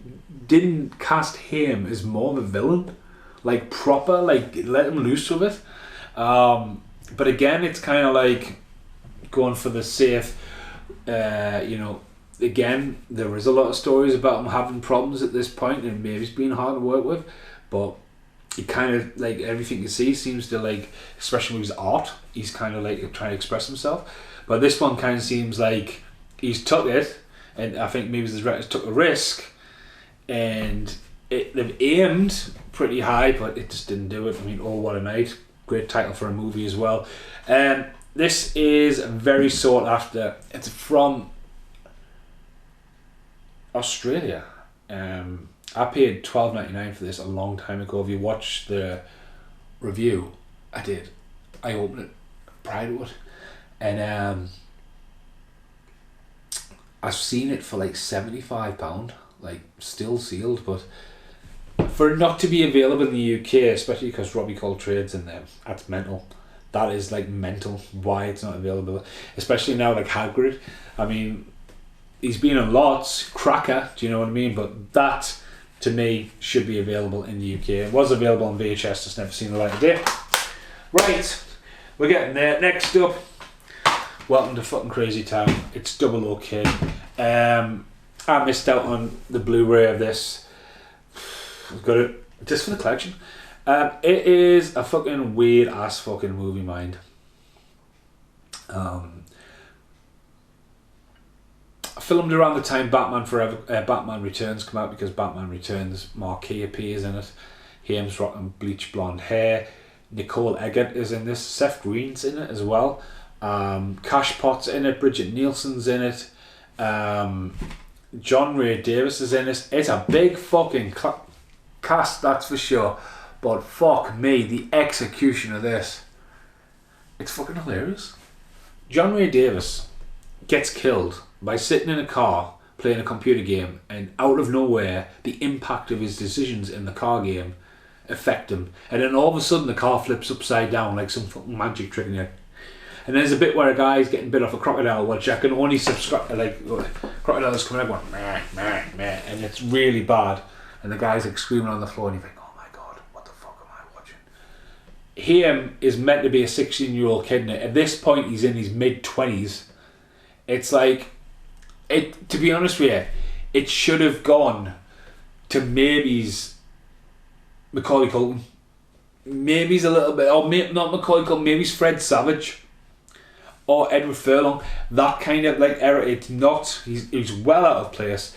didn't cast him as more of a villain? Like proper, like let him loose with it. But again, it's kind of like going for the safe, you know, again, there is a lot of stories about him having problems at this point and maybe he's been hard to work with, but he kind of, like, everything you see seems to, like, especially with his art, he's kind of like trying to express himself. But this one kind of seems like he's took it, and I think maybe his directors took a risk, and they've aimed pretty high, but it just didn't do it. I mean, oh, what a night. Great title for a movie as well. This is very sought after. It's from Australia. I paid $12.99 for this a long time ago. If you watch the review, I did. I opened it prior to it, and I've seen it for like £75, like still sealed, but for it not to be available in the UK, especially because Robbie Coltrane's in there, that's mental. That is like mental. Why it's not available, especially now like Hagrid. I mean, he's been in lots. Cracker, do you know what I mean? But that, to me, should be available in the UK. It was available on VHS, just never seen the light of day. Right, we're getting there. Next up, welcome to fucking Crazy Town. It's Double OK. I missed out on the Blu-ray of this. I've got it just for the collection. It is a fucking weird ass fucking movie, mind. Filmed around the time Batman Returns come out, because Batman Returns Marquis appears in it. Haim's rocking bleach blonde hair. Nicole Eggert is in this. Seth Green's in it as well. Cash Pot's in it. Bridget Nielsen's in it. John Ray Davis is in it. It's a big fucking cast, that's for sure. But fuck me, the execution of this, it's fucking hilarious. John Ray Davis gets killed by sitting in a car playing a computer game, and out of nowhere the impact of his decisions in the car game affect him, and then all of a sudden the car flips upside down like some fucking magic trick in it. And there's a bit where a guy's getting bit off a crocodile, which I can only subscribe, like, crocodiles coming out going meh, meh, meh, and it's really bad, and the guy's like screaming on the floor, and you think, oh my god, what the fuck am I watching? Haim is meant to be a 16-year-old kid, and at this point he's in his mid-20s. It's like, to be honest with you, it should have gone to maybe's Macaulay Culkin. Maybe's a little bit, or maybe not Macaulay Culkin, maybe's Fred Savage or Edward Furlong. That kind of like era. It's not. He's well out of place.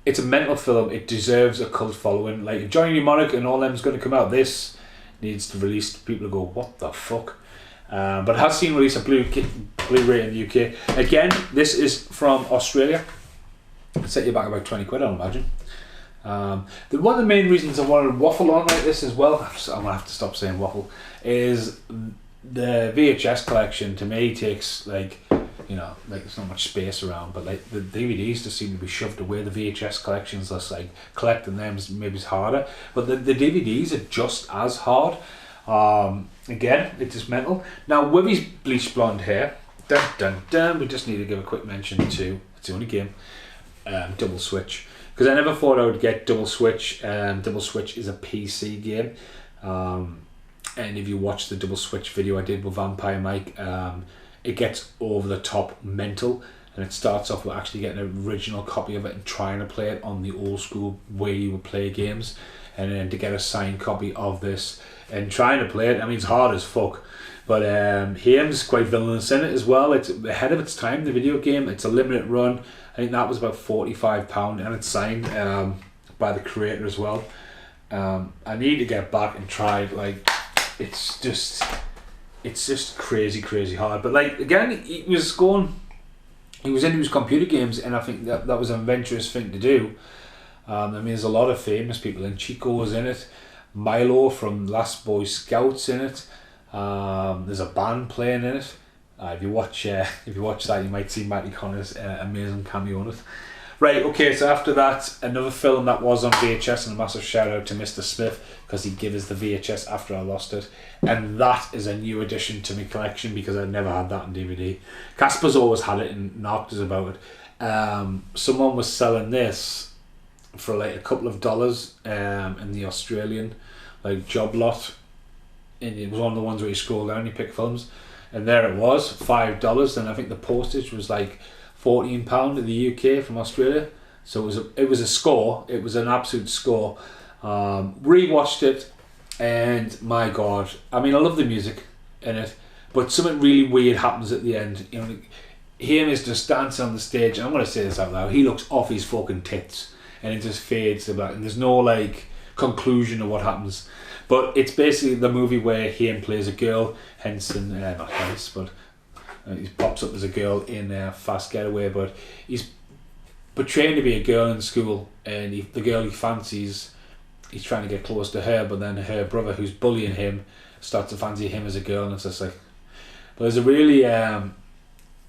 It's a mental film. It deserves a cult following. Like if Johnny Mnemonic and all them's going to come out, this needs to release. People to go, what the fuck? But it has seen release a Blu-ray in the UK. Again, this is from Australia. It'll set you back about 20 quid, I'll imagine. One of the main reasons I wanted to waffle on like this as well, I'm gonna have to stop saying waffle, is the VHS collection to me takes like, you know, like there's not much space around, but like the DVDs just seem to be shoved away. The VHS collections, that's like collecting them maybe is harder, but the DVDs are just as hard. Again, it's just mental. Now with his bleach blonde hair, dun dun dun, we just need to give a quick mention to, it's the only game, Double Switch. Because I never thought I would get Double Switch. Double Switch is a PC game. And if you watch the Double Switch video I did with Vampire Mike, it gets over the top mental. And it starts off with actually getting an original copy of it and trying to play it on the old school way you would play games. And then to get a signed copy of this and trying to play it, I mean, it's hard as fuck. But Haim's quite villainous in it as well. It's ahead of its time, the video game. It's a limited run. I think that was about £45, and it's signed by the creator as well. I need to get back and try it. Like, it's just crazy hard. But like again, he was into his computer games, and I think that was an adventurous thing to do. I mean, there's a lot of famous people, and Chico was in it. Milo from Last Boy Scouts in it. There's a band playing in it. If you watch that, you might see Matty Connor's amazing cameo on it. Right, okay, so after that, another film that was on VHS, and a massive shout out to Mr. Smith, because he gave us the VHS after I lost it. And that is a new addition to my collection, because I never had that on DVD. Casper's always had it and knocked us about it. Someone was selling this for like a couple of dollars in the Australian like job lot. And it was one of the ones where you scroll down, you pick films. And there it was, $5, and I think the postage was like £14 in the UK from Australia. So it was a score. It was an absolute score. Rewatched it, and my God, I mean, I love the music in it, but something really weird happens at the end. You know, him is just dancing on the stage, and I'm gonna say this out loud. He looks off his fucking tits, and it just fades to black, and there's no like conclusion of what happens. But it's basically the movie where Haim plays a girl, not hence, but he pops up as a girl in Fast Getaway, but he's portraying to be a girl in school, and the girl he fancies, he's trying to get close to her, but then her brother, who's bullying him, starts to fancy him as a girl, and it's just like... But there's a really... as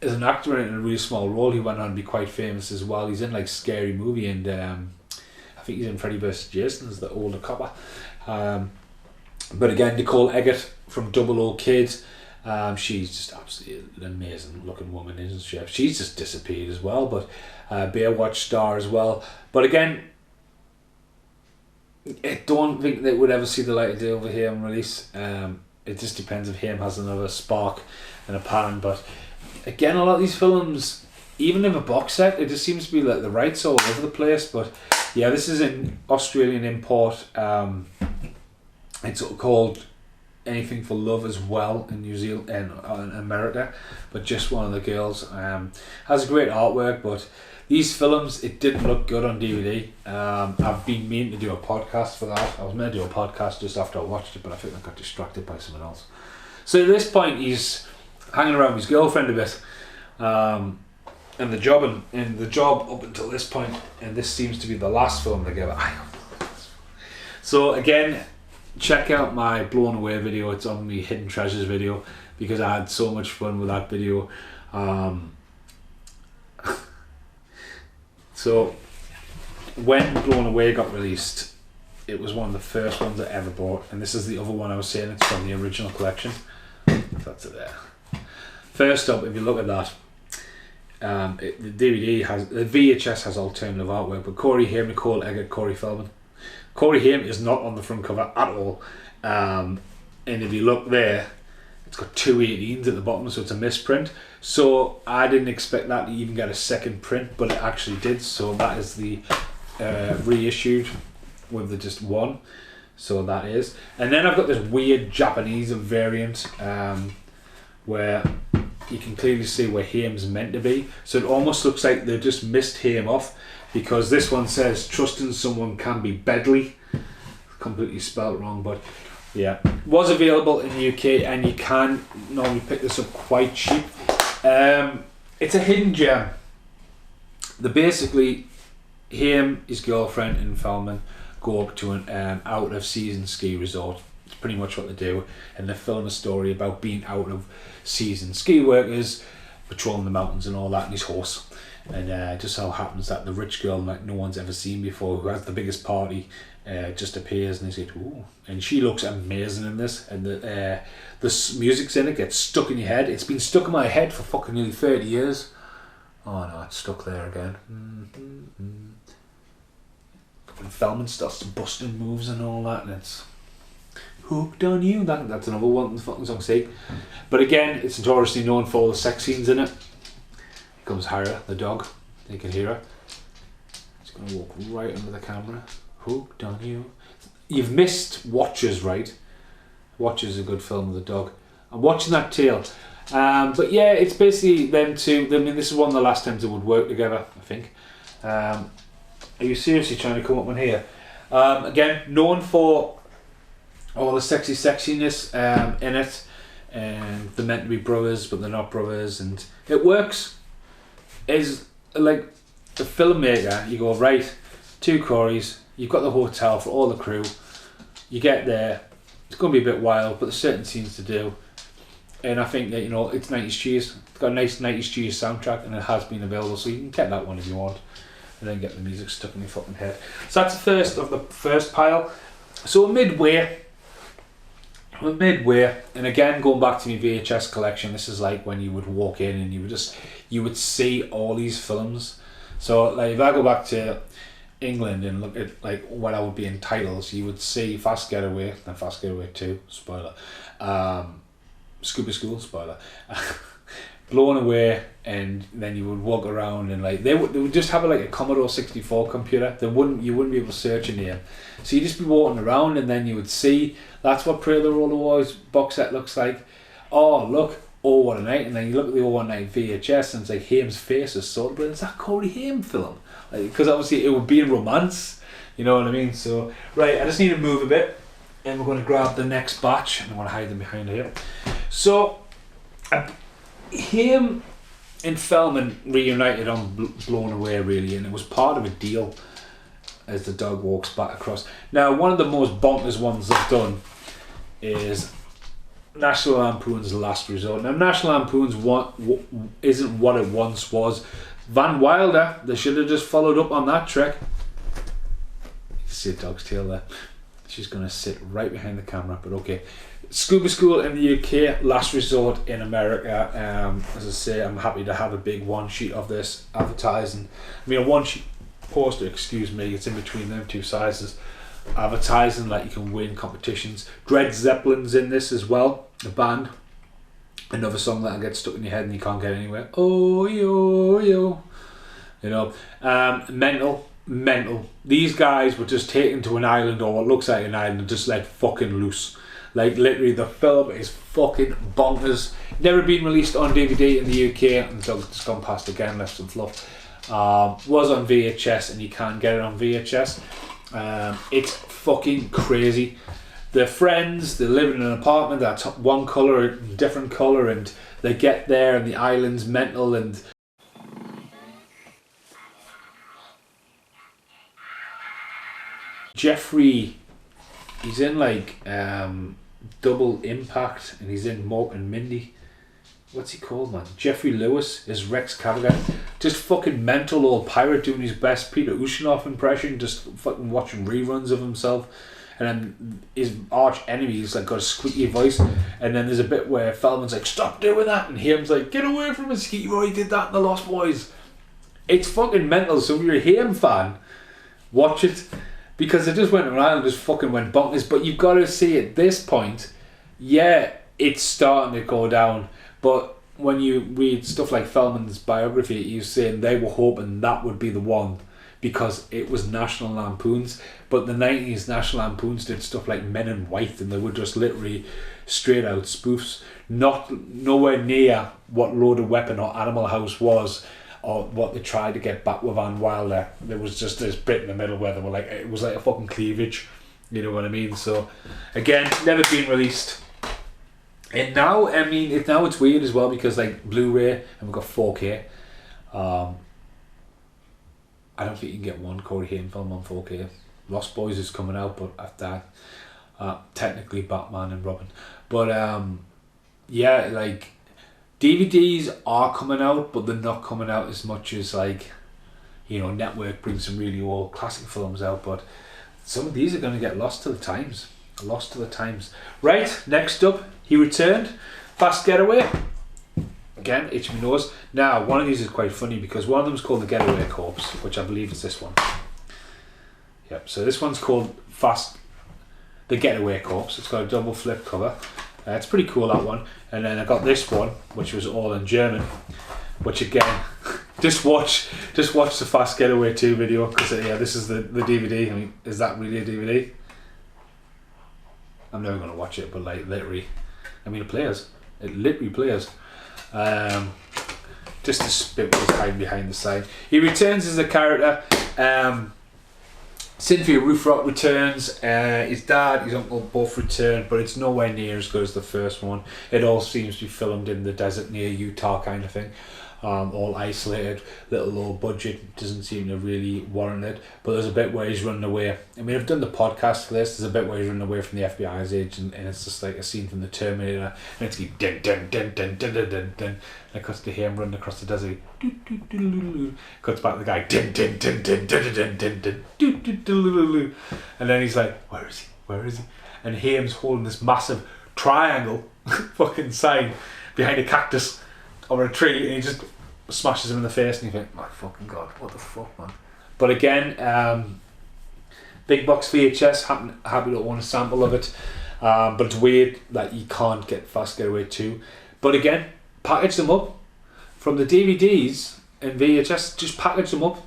an actor in a really small role, he went on to be quite famous as well. He's in like Scary Movie, and I think he's in Freddy vs. Jason as the older copper. But again, Nicole Eggert from Double O Kids, she's just absolutely an amazing looking woman, isn't she? She's just disappeared as well, but Baywatch star as well. But again, I don't think they would ever see the light of day over here on release. It just depends if Haim has another spark and a pattern. But again, a lot of these films, even in a box set, it just seems to be like the rights all over the place. But yeah, this is an Australian import. It's called Anything for Love as well in New Zealand and in America, but just one of the girls. Has great artwork, but these films, it didn't look good on DVD. I've been meaning to do a podcast for that. I was meant to do a podcast just after I watched it, but I think I got distracted by something else. So at this point, he's hanging around with his girlfriend a bit, and the job up until this point, and this seems to be the last film together. So again, check out my blown away video. It's on my hidden treasures video, because I had so much fun with that video. So when Blown Away got released, it was one of the first ones I ever bought, and this is the other one I was saying, it's from the original collection. That's it there. First up, if you look at that, the VHS has alternative artwork, but Corey Haim, Nicole Eggert, Corey Feldman. Corey Haim is not on the front cover at all, and if you look there, it's got 2 18s at the bottom, so it's a misprint. So I didn't expect that to even get a second print, but it actually did. So that is the reissued with the just one. So that is, and then I've got this weird Japanese variant where you can clearly see where Haim's meant to be. So it almost looks like they just missed Haim off, because this one says trusting someone can be bedly. Completely spelt wrong, but yeah, was available in the UK, and you can normally pick this up quite cheap. It's a hidden gem. Basically, Haim, his girlfriend, and Feldman go up to an out of season ski resort. It's pretty much what they do, and they film a story about being out of season ski workers patrolling the mountains and all that, and his horse. And it just so happens that the rich girl, like no one's ever seen before, who has the biggest party, just appears, and they say, "Ooh!" And she looks amazing in this, and the music's in it, gets stuck in your head. It's been stuck in my head for fucking nearly 30 years. Oh no, it's stuck there again. When Feldman starts busting moves and all that, and it's hooked on you. That's another one the fucking song say. But again, it's notoriously known for all the sex scenes in it. Here comes Hera, the dog. You can hear her. She's gonna walk right under the camera. Hooked on you. You've missed Watchers, right? Watchers is a good film with a dog. I'm watching that tail. But yeah, it's basically them two. I mean, this is one of the last times they would work together, I think. Are you seriously trying to come up one here? Again, known for all the sexiness in it, and they're meant to be brothers, but they're not brothers, and it works. Is like the filmmaker, you go, right, 2 Coreys, you've got the hotel for all the crew, you get there, It's going to be a bit wild, but there's certain scenes to do. And I think that, you know, it's 90s cheese. It's got a nice 90s cheese soundtrack, and it has been available, so you can get that one if you want, and then get the music stuck in your fucking head. So that's the first of the first pile. So we're midway, and again, going back to my VHS collection, this is like when you would walk in and you would see all these films. So like if I go back to England and look at like what I would be in titles, you would see Fast Getaway, then Fast Getaway 2, spoiler, Scuba School, spoiler, Blown Away, and then you would walk around and like they would just have like a Commodore 64 computer. You wouldn't be able to search in here, so you'd just be walking around and then you would see that's what Pray the Roller Wars box set looks like. Oh look, Oh What a Night, and then you look at the Oh What a Night VHS and it's like Haim's face is sort of, but it's that Corey Haim film, because obviously it would be in romance, you know what I mean. So right, I just need to move a bit, and we're going to grab the next batch, and I want to hide them behind here. So Haim and Feldman reunited on Blown Away, really, and it was part of a deal as the dog walks back across. Now, one of the most bonkers ones they've done is National Lampoon's Last Resort. Now, National Lampoon's isn't what it once was. Van Wilder, they should have just followed up on that trick. You can see a dog's tail there. She's going to sit right behind the camera, but okay. Scuba School in the UK, Last Resort in America. As I say, I'm happy to have a big one sheet of this advertising. I mean, a one sheet poster, excuse me, it's in between them two sizes. Advertising like you can win competitions. Dred Zeppelin's in this as well, the band. Another song that'll get stuck in your head and you can't get anywhere. Oh yo yo, you know. Mental. These guys were just taken to an island, or what looks like an island, and just let fucking loose. Like literally, the film is fucking bonkers. Never been released on DVD in the UK until it's gone past again, left some fluff. Was on VHS, and you can't get it on VHS. It's fucking crazy. They're friends, they live in an apartment that's one colour, different colour, and they get there and the island's mental, and Jeffrey, he's in like Double Impact, and he's in Mork and Mindy. What's he called, man? Jeffrey Lewis is Rex Cavalier. Just fucking mental old pirate doing his best Peter Ustinov impression, just fucking watching reruns of himself. And then his arch enemy's like got a squeaky voice, and then there's a bit where Feldman's like, stop doing that, and Haim's like, get away from us, you already did that in The Lost Boys. It's fucking mental. So if you're a Haim fan, watch it, because it just went around and just fucking went bonkers. But you've got to see at this point, yeah, it's starting to go down. But when you read stuff like Feldman's biography, you're saying they were hoping that would be the one, because it was National Lampoons. But the 90s National Lampoons did stuff like Men in White, and they were just literally straight out spoofs. Nowhere near what Loaded Weapon or Animal House was, or what they tried to get back with Van Wilder. There was just this bit in the middle where they were like, it was like a fucking cleavage, you know what I mean? So again, never been released. And now, I mean, it's weird as well, because like Blu-ray, and we've got 4K. I don't think you can get one Corey Haim film on 4K. Lost Boys is coming out, but after technically Batman and Robin. But yeah, like DVDs are coming out, but they're not coming out as much as, like, you know, Network brings some really old classic films out, but some of these are going to get lost to the times. Right, next up, he returned. Fast Getaway. Again, itch my nose. Now, one of these is quite funny, because one of them is called The Getaway Corpse, which I believe is this one. Yep, so this one's called The Getaway Corpse. It's got a double flip cover. It's pretty cool, that one. And then I got this one, which was all in German, which again, just watch the Fast Getaway 2 video, because yeah, this is the DVD. I mean, is that really a DVD? I'm never going to watch it, but like literally, I mean, it literally plays. Just to spit what was hiding behind the sign. He returns as a character. Cynthia Rothrock returns. His dad, his uncle both return, but it's nowhere near as good as the first one. It all seems to be filmed in the desert near Utah, kind of thing. all isolated, little low budget, doesn't seem to really warrant it. But there's a bit where he's running away. I mean, I've done the podcast for this. There's a bit where he's running away from the FBI's agent, and it's just like a scene from the Terminator, and it's like dun dun dun dun dun dun dun dun. And it cuts to him running across the desert. Cuts back to the guy. Dun dun dun dun dun dun dun dun dun. And then he's like, where is he? Where is he? And Haim's holding this massive triangle fucking sign behind a cactus or a tree, and he just smashes him in the face, and you think, my fucking god, what the fuck, man. But again, big box VHS, happy to own a sample of it, but it's weird that you can't get Fast Getaway 2. But again, package them up from the DVDs and VHS, just package them up.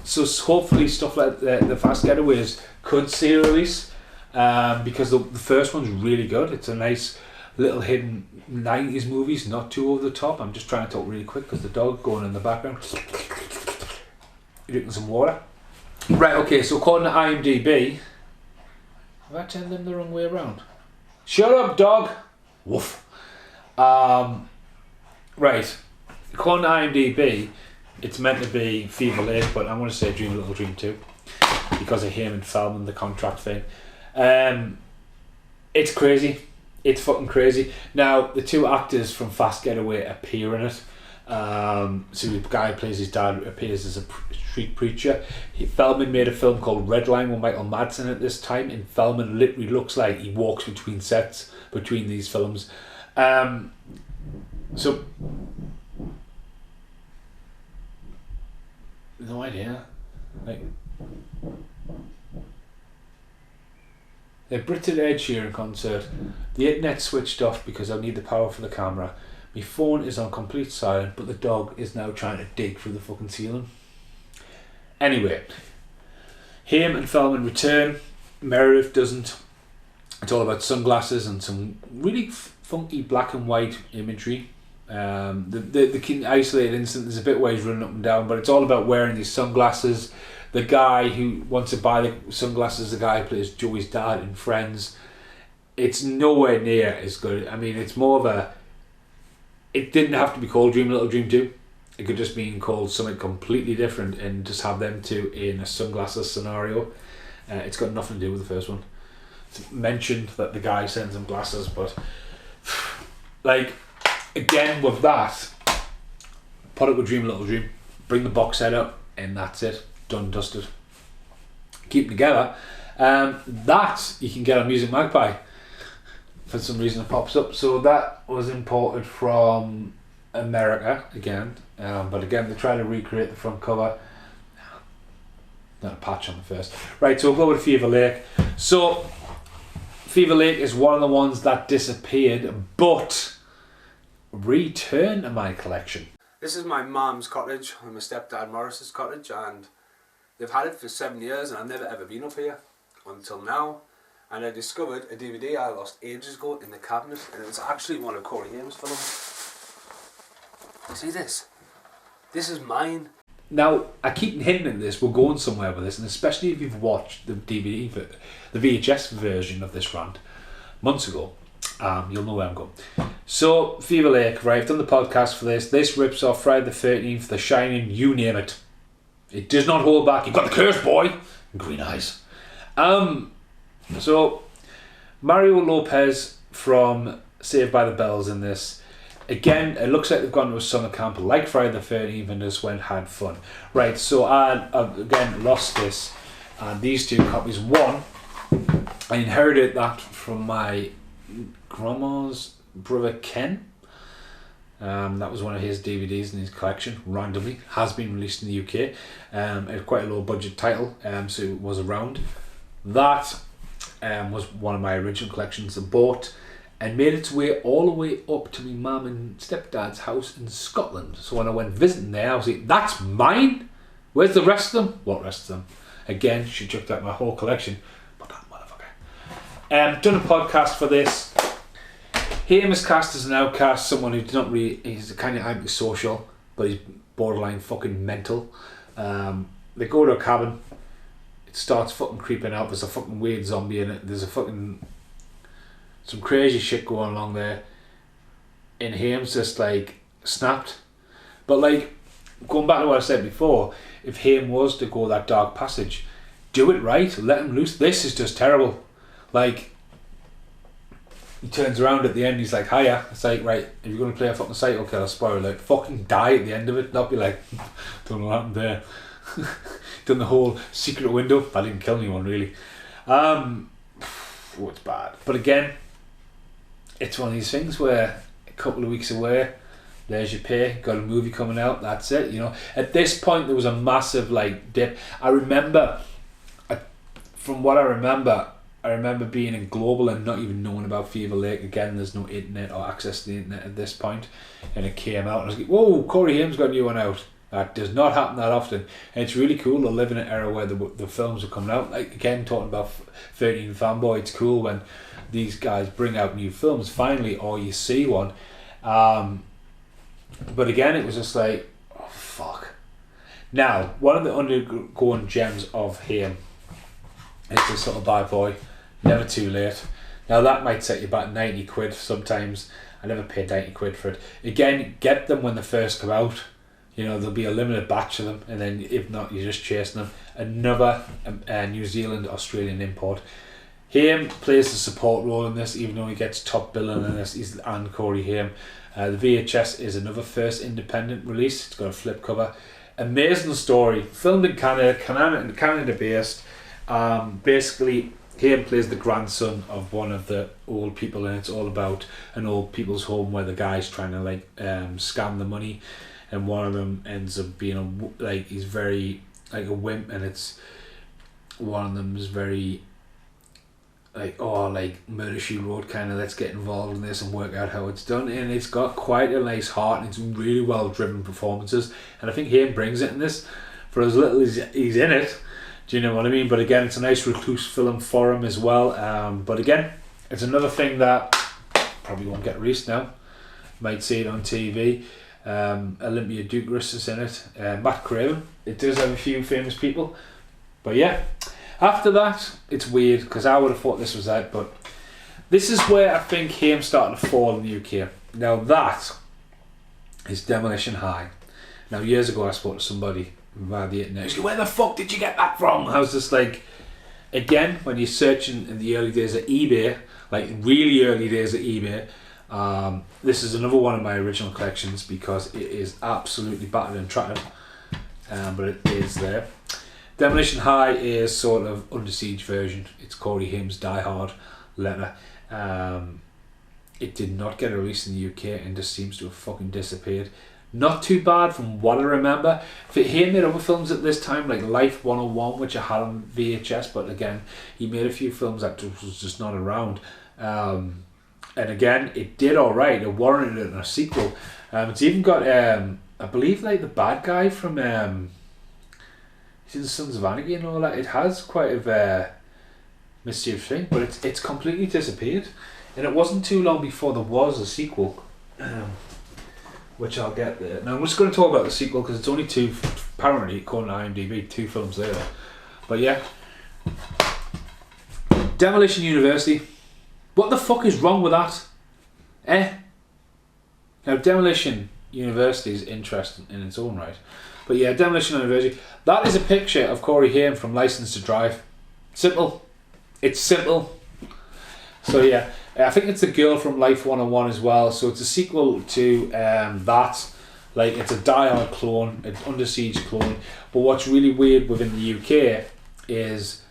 So hopefully stuff like the Fast Getaways could see a release, because the first one's really good. It's a nice little hidden 90s movies, not too over the top. I'm just trying to talk really quick because the dog going in the background drinking some water. Right, okay, so according to IMDb, have I turned them the wrong way around? Shut up, dog! Woof. Right, according to IMDb, it's meant to be Fever Lake, but I'm going to say Dream a Little Dream 2 because of Haim and Feldman, the contract thing. It's crazy. It's fucking crazy. Now, the two actors from Fast Getaway appear in it. So the guy who plays his dad appears as a street preacher. Feldman made a film called Redline with Michael Madsen at this time, and Feldman literally looks like he walks between sets between these films. So no idea. Like, the British Ed Sheeran concert. The internet switched off because I need the power for the camera. My phone is on complete silent, but the dog is now trying to dig through the fucking ceiling. Anyway, Haim and Feldman return. Meredith doesn't. It's all about sunglasses and some really funky black and white imagery. The isolated incident, there's a bit where he's running up and down, but it's all about wearing these sunglasses. The guy who wants to buy the sunglasses, the guy who plays Joey's dad in Friends. It's nowhere near as good. I mean, it's more of a... It didn't have to be called Dream a Little Dream 2. It could just be called something completely different and just have them two in a sunglasses scenario. It's got nothing to do with the first one. It's mentioned that the guy sends him glasses, but... Like, again, with that, put it with Dream a Little Dream. Bring the box set up, and that's it. Done, dusted. Keep them together. That you can get on Music Magpie. For some reason it pops up. So that was imported from America again. But again, they try to recreate the front cover. Not a patch on the first. Right, so we'll go with Fever Lake. So Fever Lake is one of the ones that disappeared, but returned to my collection. This is my mum's cottage and my stepdad Morris's cottage, and they've had it for 7 years, and I've never ever been up here until now. And I discovered a DVD I lost ages ago in the cabinet, and it was actually one of Corey Haim's films. See this? This is mine. Now, I keep hinting at this, we're going somewhere with this, and especially if you've watched the DVD, the VHS version of this rant months ago, you'll know where I'm going. So, Fever Lake, right, I've done the podcast for this. This rips off Friday the 13th, The Shining, you name it. It does not hold back. You've got the curse, boy. Green eyes. So, Mario Lopez from Saved by the Bells in this. Again, it looks like they've gone to a summer camp like Friday the 13th and just had fun. Right, so I again lost this. And these two copies. One, I inherited that from my grandma's brother Ken. That was one of his DVDs in his collection, randomly. Has been released in the UK. It's quite a low budget title, so it was around. That was one of my original collections I bought and made its way all the way up to my mum and stepdad's house in Scotland. So when I went visiting there, I was like, that's mine? Where's the rest of them? What rest of them? Again, she chucked out my whole collection. But that motherfucker. Done a podcast for this. Haim is cast as an outcast, someone who's not really, he's kind of antisocial, but he's borderline fucking mental. They go to a cabin, it starts fucking creeping out, there's a fucking weird zombie in it, there's a fucking, some crazy shit going along there, and Haim's just like snapped. But like, going back to what I said before, if Haim was to go that dark passage, do it right, let him loose. This is just terrible. Like, he turns around at the end, he's like, hiya. It's like, right, if you're going to play a fucking psycho killer, spoiler alert, fucking die at the end of it, not be like, don't know what happened there. Done the whole secret window. I didn't kill anyone, really. It's bad. But again, it's one of these things where a couple of weeks away, there's your pay, got a movie coming out, that's it, you know. At this point, there was a massive, like, dip. I remember, from what I remember being in Global and not even knowing about Fever Lake. Again, there's no internet or access to the internet at this point, and it came out, and I was like, whoa, Corey Haim's got a new one out. That does not happen that often, and it's really cool to live in an era where the films are coming out. Like, again, talking about 13 Fanboy, it's cool when these guys bring out new films finally, or you see one. But again, it was just like, oh fuck. Now, one of the undergoing gems of Haim is this sort of bad boy, Never Too Late. Now that might set you back 90 quid sometimes. I never paid 90 quid for it. Again, get them when they first come out. You know, there'll be a limited batch of them, and then if not, you're just chasing them. Another New Zealand Australian import. Haim plays the support role in this, even though he gets top billing in this. He's and Corey Haim. The VHS is another first independent release. It's got a flip cover. Amazing story. Filmed in Canada based. Basically, Haim plays the grandson of one of the old people, and it's all about an old people's home where the guy's trying to like scam the money. And one of them ends up being he's very like a wimp, and it's one of them is very like Murder She Wrote kind of, let's get involved in this and work out how it's done. And it's got quite a nice heart, and it's really well driven performances, and I think Haim brings it in this for as little as he's in it. Do you know what I mean? But again, it's a nice recluse film for him as well. But again, it's another thing that probably won't get released now. Might see it on TV. Olympia Dukeris is in it. Matt Craven. It does have a few famous people. But yeah, after that, it's weird because I would have thought this was that. But this is where I think Haim started to fall in the UK. Now that is Demolition High. Now years ago I spoke to somebody via the internet. He's like, where the fuck did you get that from? I was just like, again, when you're searching in the early days of eBay, like really early days of eBay, this is another one of my original collections because it is absolutely battered and tattered, but it is there. Demolition High is sort of Under Siege version. It's Corey Haim's Die Hard letter. It did not get a release in the UK and just seems to have fucking disappeared. Not too bad from what I remember. He made other films at this time, like Life 101, which I had on VHS, but again, he made a few films that was just not around. And again, it did alright. It warranted a sequel. It's even got, I believe, like the bad guy from he's in the Sons of Anarchy and all that. It has quite a mischievous thing, but it's completely disappeared. And it wasn't too long before there was a sequel. Which I'll get there. Now I'm just going to talk about the sequel because it's only two, apparently according to IMDb, 2 films there. But yeah, Demolition University. What the fuck is wrong with that? Now Demolition University is interesting in its own right. But yeah, Demolition University. That is a picture of Corey Haim from License to Drive. Simple. It's simple. So yeah. I think it's the girl from Life 101 as well. So it's a sequel to that. Like, it's a Die Hard clone, an Under Siege clone. But what's really weird within the UK is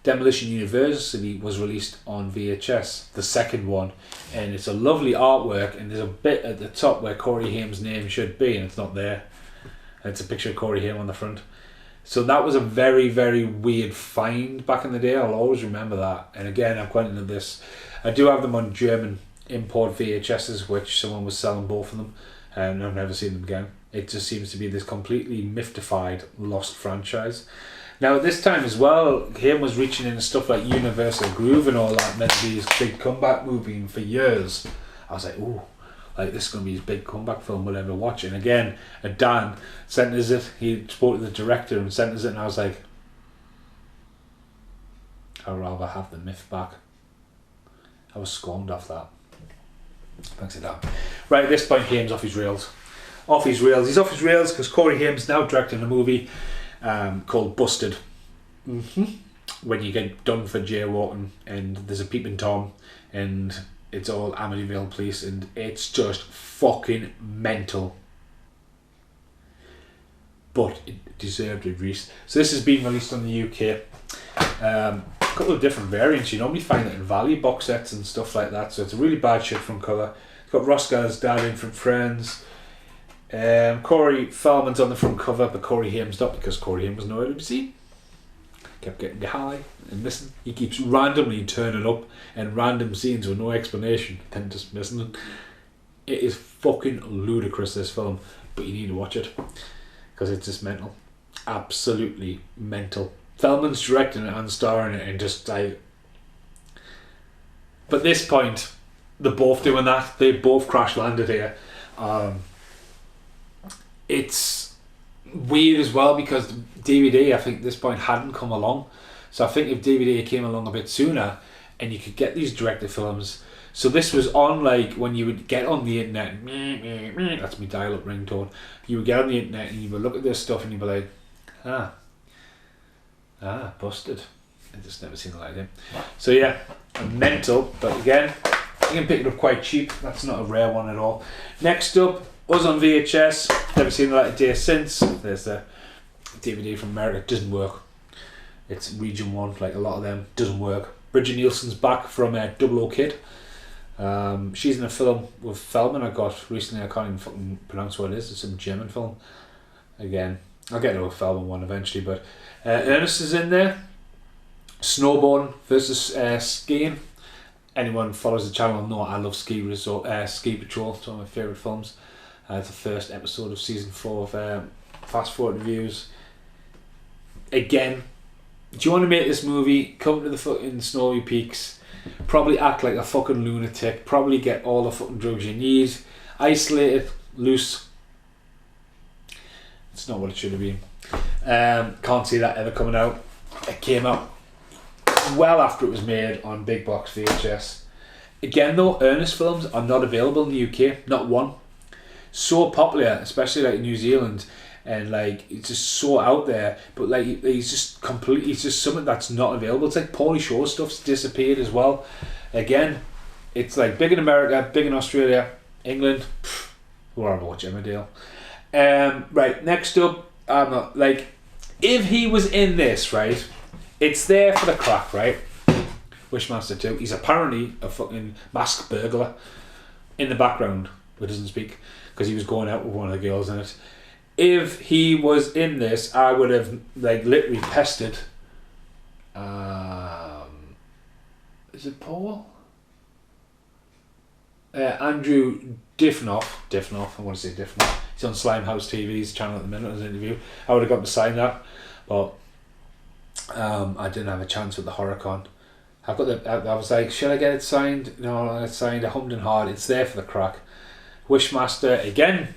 Demolition University was released on VHS, the second one. And it's a lovely artwork, and there's a bit at the top where Corey Haim's name should be, and it's not there. It's a picture of Corey Haim on the front. So that was a very, very weird find back in the day. I'll always remember that. And again, I'm quite into this. I do have them on German import VHSs, which someone was selling both of them, and I've never seen them again. It just seems to be this completely mystified, lost franchise. Now at this time as well, Haim was reaching into stuff like Universal Groove and all that, meant to be his big comeback movie for years. I was like, ooh, like this is going to be his big comeback film we'll ever watch. And again, Dan sent us it. He spoke to the director and sent us it, and I was like, I'd rather have the myth back. I was scorned off that. Thanks to that. Right, at this point, Haim's off his rails. off his rails. He's off his rails because Corey Haim's now directing a movie called Busted. When you get done for jaywalking and there's a peeping Tom and it's all Amityville police and it's just fucking mental. But it deserved a release. So this has been released on the UK. A couple of different variants. You normally find it in value box sets and stuff like that. So it's a really bad shit front cover. It's got Ross Geller's dad in from Friends. Corey Feldman's on the front cover, but Corey Haim's not because Corey Haim was nowhere to be seen. Kept getting high and missing. He keeps randomly turning up in random scenes with no explanation, then just missing it. It is fucking ludicrous, this film, but you need to watch it because it's just mental. Absolutely mental. Feldman's directing it and starring it and just like... But at this point, they're both doing that. They both crash landed here. It's weird as well because DVD, I think at this point hadn't come along. So I think if DVD came along a bit sooner and you could get these director films. So this was on like when you would get on the internet, that's me dial-up ringtone. You would get on the internet and you would look at this stuff and you'd be like, Busted. I just never seen it like that. So yeah, mental, but again, you can pick it up quite cheap. That's not a rare one at all. Next up, was on VHS. Never seen the light of day since. There's the DVD from America. It doesn't work. It's region 1, like a lot of them. Doesn't work. Bridget Nielsen's back from Double O Kid. She's in a film with Feldman I got recently. I can't even fucking pronounce what it is. It's some German film. Again, I'll get to a Feldman one eventually, but Ernest is in there. Snowboarding versus skiing. Anyone follows the channel will know I love Ski Patrol. It's one of my favourite films. It's the first episode of season 4 of Fast Forward Reviews. Again, do you want to make this movie? Come to the fucking Snowy Peaks. Probably act like a fucking lunatic. Probably get all the fucking drugs you need. Isolated, loose. It's not what it should have been. Can't see that ever coming out. It came out well after it was made on big box VHS. Again though, Ernest films are not available in the UK. Not one. So popular, especially like New Zealand, and like it's just so out there, but like he's just something that's not available. It's like Pauly Shore stuff's disappeared as well. Again, it's like big in America, big in Australia, England, whatever, watch Emmerdale. Right, next up, I'm not like, if he was in this, right, it's there for the crack, right? Wishmaster 2, he's apparently a fucking masked burglar in the background who doesn't speak because he was going out with one of the girls in it. If he was in this, I would have like literally pestered is it Paul? Andrew Diffnoff, I want to say Diffnoff. He's on Slimehouse TV's channel at the minute as an interview. I would have got to sign that, but I didn't have a chance with the HorrorCon. I was like, should I get it signed? No, it's signed. I hummed and hard. It's there for the crack. Wishmaster again.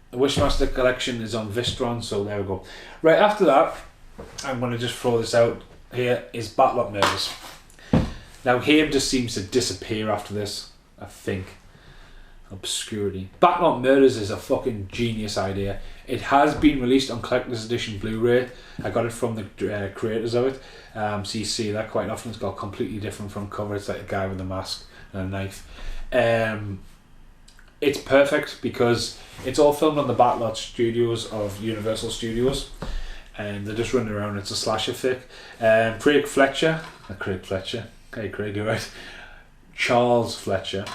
The Wishmaster collection is on Vistron, so there we go. Right after that, I'm going to just throw this out here, is Backlot Murders. Now Haim just seems to disappear after this, I think. Obscurity. Backlot Murders is a fucking genius idea. It has been released on Collector's Edition Blu-ray. I got it from the creators of it. So you see that quite often. It's got a completely different front cover. It's like a guy with a mask and a knife. It's perfect because it's all filmed on the Backlot Studios of Universal Studios, and they're just running around. It's a slasher flick. Craig Fletcher, hey Craig, you're right. Charles Fletcher,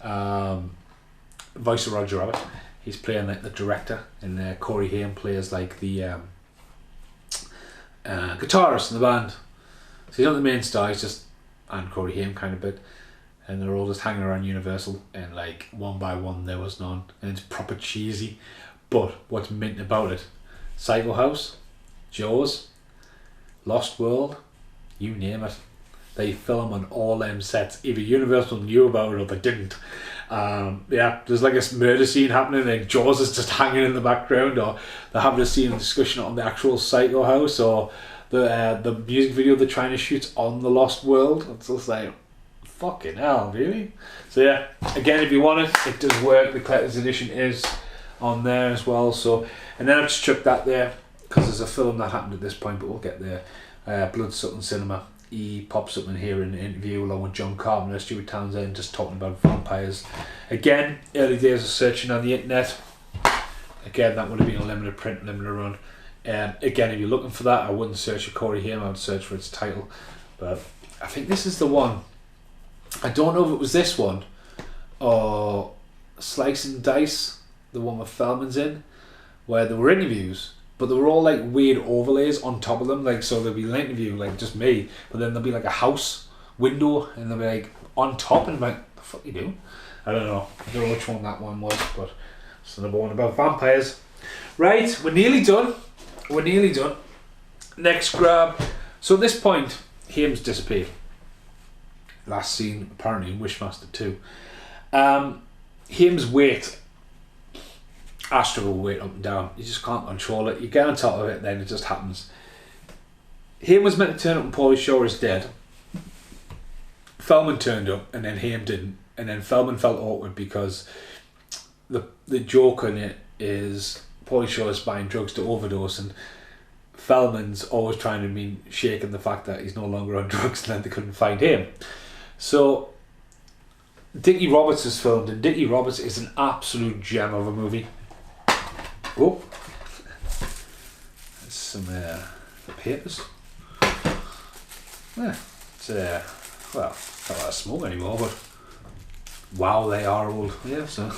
voice of Roger Rabbit. He's playing like the director, and Corey Haim plays like the guitarist in the band. So he's not the main star. He's just and Corey Haim kind of bit. And they're all just hanging around Universal, and like one by one there was none, and it's proper cheesy. But what's mint about it, Psycho House, Jaws, Lost World, you name it, they film on all them sets. Either Universal knew about it or they didn't. Yeah, there's like a murder scene happening and Jaws is just hanging in the background, or they're having a scene and discussion on the actual Psycho House, or the music video they're trying to shoot on the Lost World. It's just like, fucking hell, really? So yeah, again, if you want it, it does work. The collector's edition is on there as well. So, and then I've just chucked that there because there's a film that happened at this point, but we'll get there. Bloodsucking Cinema. He pops up in here in an interview along with John Carpenter, Stuart Townsend, just talking about vampires. Again, early days of searching on the internet. Again, that would have been a limited print, limited run. Again, if you're looking for that, I wouldn't search for Corey Haim, I would search for its title. But I think this is the one. I don't know if it was this one or Slice and Dice, the one with Feldman's in, where there were interviews, but there were all like weird overlays on top of them. Like, so there'll be an interview, like just me, but then there'll be like a house window, and they'll be like on top, and I'm like, the fuck you doing? I don't know which one that one was, but it's another one about vampires. Right, we're nearly done. Next grab. So at this point, Haim's disappeared. Last seen apparently in Wishmaster 2. Haim's weight, I struggle with weight up and down. You just can't control it. You get on top of it, then it just happens. Haim was meant to turn up and Pauly Shore is dead. Feldman turned up and then Haim didn't. And then Feldman felt awkward because the joke in it is Pauly Shore is buying drugs to overdose, and Feldman's always trying to mean shaking the fact that he's no longer on drugs, and then they couldn't find him. So Dickie Roberts is filmed, and Dickie Roberts is an absolute gem of a movie. Oh, there's some the papers. Yeah, it's well, not that smoke anymore, but wow, they are old. Yeah, so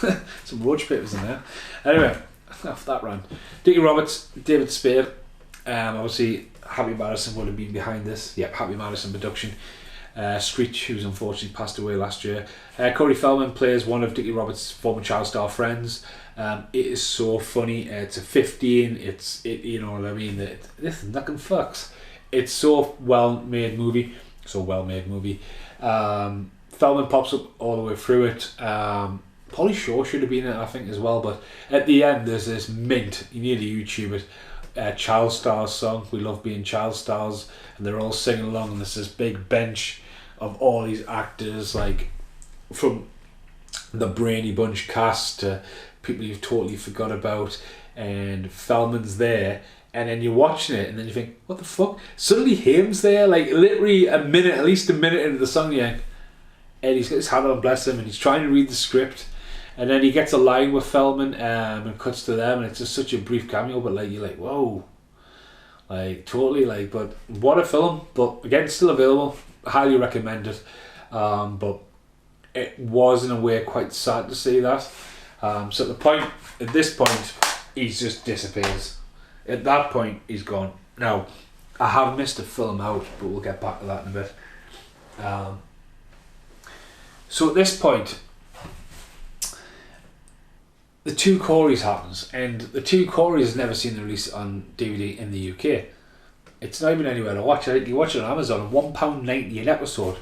some roach papers in there. Anyway, off that rant. Dickie Roberts, David Spade. Obviously, Happy Madison would have been behind this. Yep, Happy Madison production. Screech, who's unfortunately passed away last year. Corey Feldman plays one of Dickie Roberts' former child star friends. It is so funny. It's a 15. You know what I mean. This is knocking fucks. It's so well made movie. Feldman pops up all the way through it. Pauly Shore should have been in it, I think, as well. But at the end, there's this mint. You need to YouTube it. Child Stars song. We love being child stars, and they're all singing along. And there's this big bench of all these actors, like from the Brainy Bunch cast to people you've totally forgot about, and Feldman's there. And then you're watching it, and then you think, what the fuck? Suddenly Haim's there, like literally at least a minute into the song, yeah. And he's got his hat on, bless him, and he's trying to read the script. And then he gets a line with Feldman and cuts to them, and it's just such a brief cameo, but like you're like, whoa. Like totally, like, but what a film. But again, still available. Highly recommend it. But it was in a way quite sad to see that. So at this point, he just disappears. At that point, he's gone. Now, I have missed a film out, but we'll get back to that in a bit. So at this point, the Two Coreys happens, and the Two Coreys never seen the release on DVD in the UK. It's not even anywhere to watch. I think you watch it on Amazon, £1.90 an episode.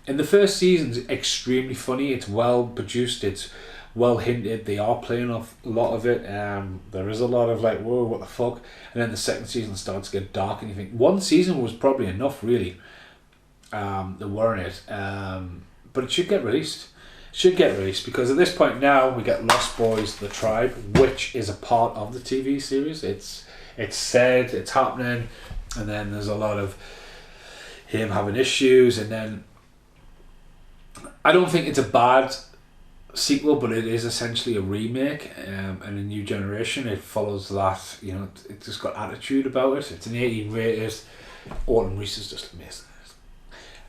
And the first season's extremely funny. It's well produced. It's well hinted. They are playing off a lot of it. There is a lot of like, whoa, what the fuck? And then the second season starts to get dark, and you think one season was probably enough, really. They weren't it. But it should get released. Because at this point now we get Lost Boys, The Tribe, which is a part of the TV series. It's said, it's happening, and then there's a lot of him having issues, and then I don't think it's a bad sequel, but it is essentially a remake and a new generation. It follows that, you know, it's just got attitude about it. It's an 18 rated. Autumn Reese is just amazing.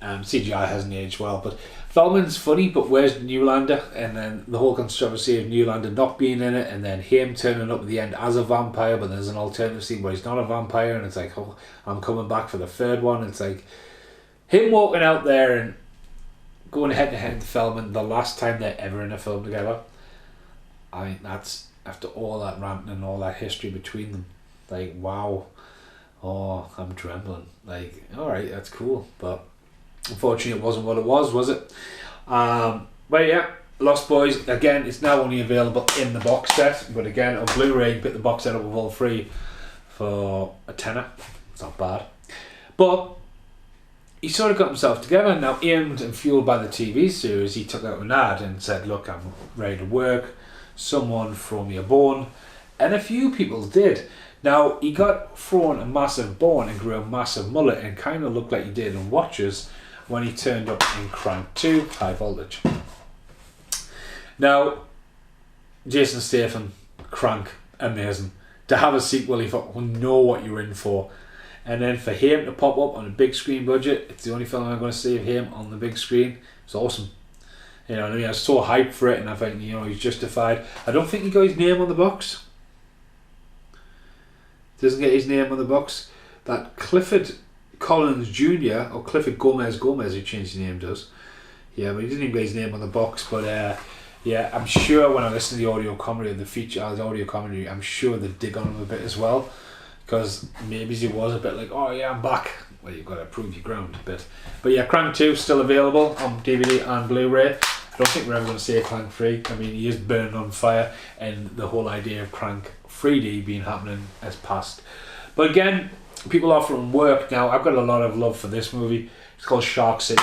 CGI hasn't aged well, but Feldman's funny, but where's Newlander? And then the whole controversy of Newlander not being in it, and then him turning up at the end as a vampire, but there's an alternative scene where he's not a vampire, and it's like, oh, I'm coming back for the third one. It's like him walking out there and going head to head with Feldman the last time they're ever in a film together. I think that's, after all that ranting and all that history between them, like, wow. Oh, I'm trembling. Like, alright, that's cool, but unfortunately it wasn't what it was it? But yeah, Lost Boys, again, it's now only available in the box set, but again, on Blu-ray, you pick the box set up with all three for a tenner. It's not bad. But he sort of got himself together. Now, aimed and fueled by the TV series, he took out an ad and said, look, I'm ready to work. Someone Throw Me a Bone, and a few people did. Now, he got thrown a massive bone and grew a massive mullet and kind of looked like he did in Watchers when he turned up in Crank 2, High Voltage. Now, Jason Statham, Crank, amazing. To have a sequel, you thought, well, know what you're in for. And then for him to pop up on a big screen budget, it's the only film I'm going to see of him on the big screen. It's awesome. You know what I mean? I was so hyped for it, and I think, you know, he's justified. I don't think he got his name on the box. Doesn't get his name on the box. That Clifford Collins Jr. or Clifford Gomez, who changed his name, does. Yeah, but he didn't even get his name on the box. But yeah, I'm sure when I listen to the audio commentary and the audio commentary, I'm sure they dig on him a bit as well. Because maybe he was a bit like, oh yeah, I'm back. Well, you've got to prove your ground a bit. But yeah, Crank 2 still available on DVD and Blu-ray. I don't think we're ever going to see a Crank 3. I mean, he is burned on fire, and the whole idea of Crank 3D being happening has passed. But again, people offering work now. I've got a lot of love for this movie. It's called Shark City.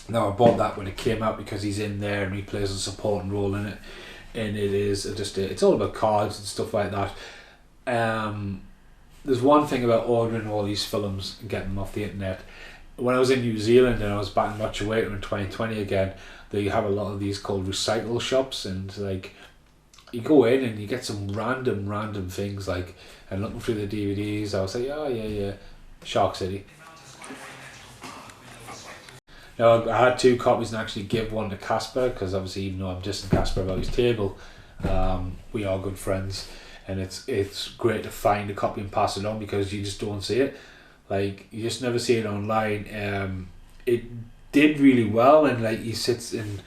Now, I bought that when it came out because he's in there and he plays a supporting role in it. And it is just it's all about cards and stuff like that. There's one thing about ordering all these films and getting them off the internet. When I was in New Zealand and I was back in Motueka in 2020 again, they have a lot of these called recycle shops, and like you go in and you get some random things like, and looking through the DVDs, I was like, oh yeah, Shark City. Now I had 2 copies and actually give one to Casper, because obviously even though I'm dissing Casper about his table, we are good friends. And it's great to find a copy and pass it on, because you just don't see it. Like, you just never see it online. It did really well, and like he sits in,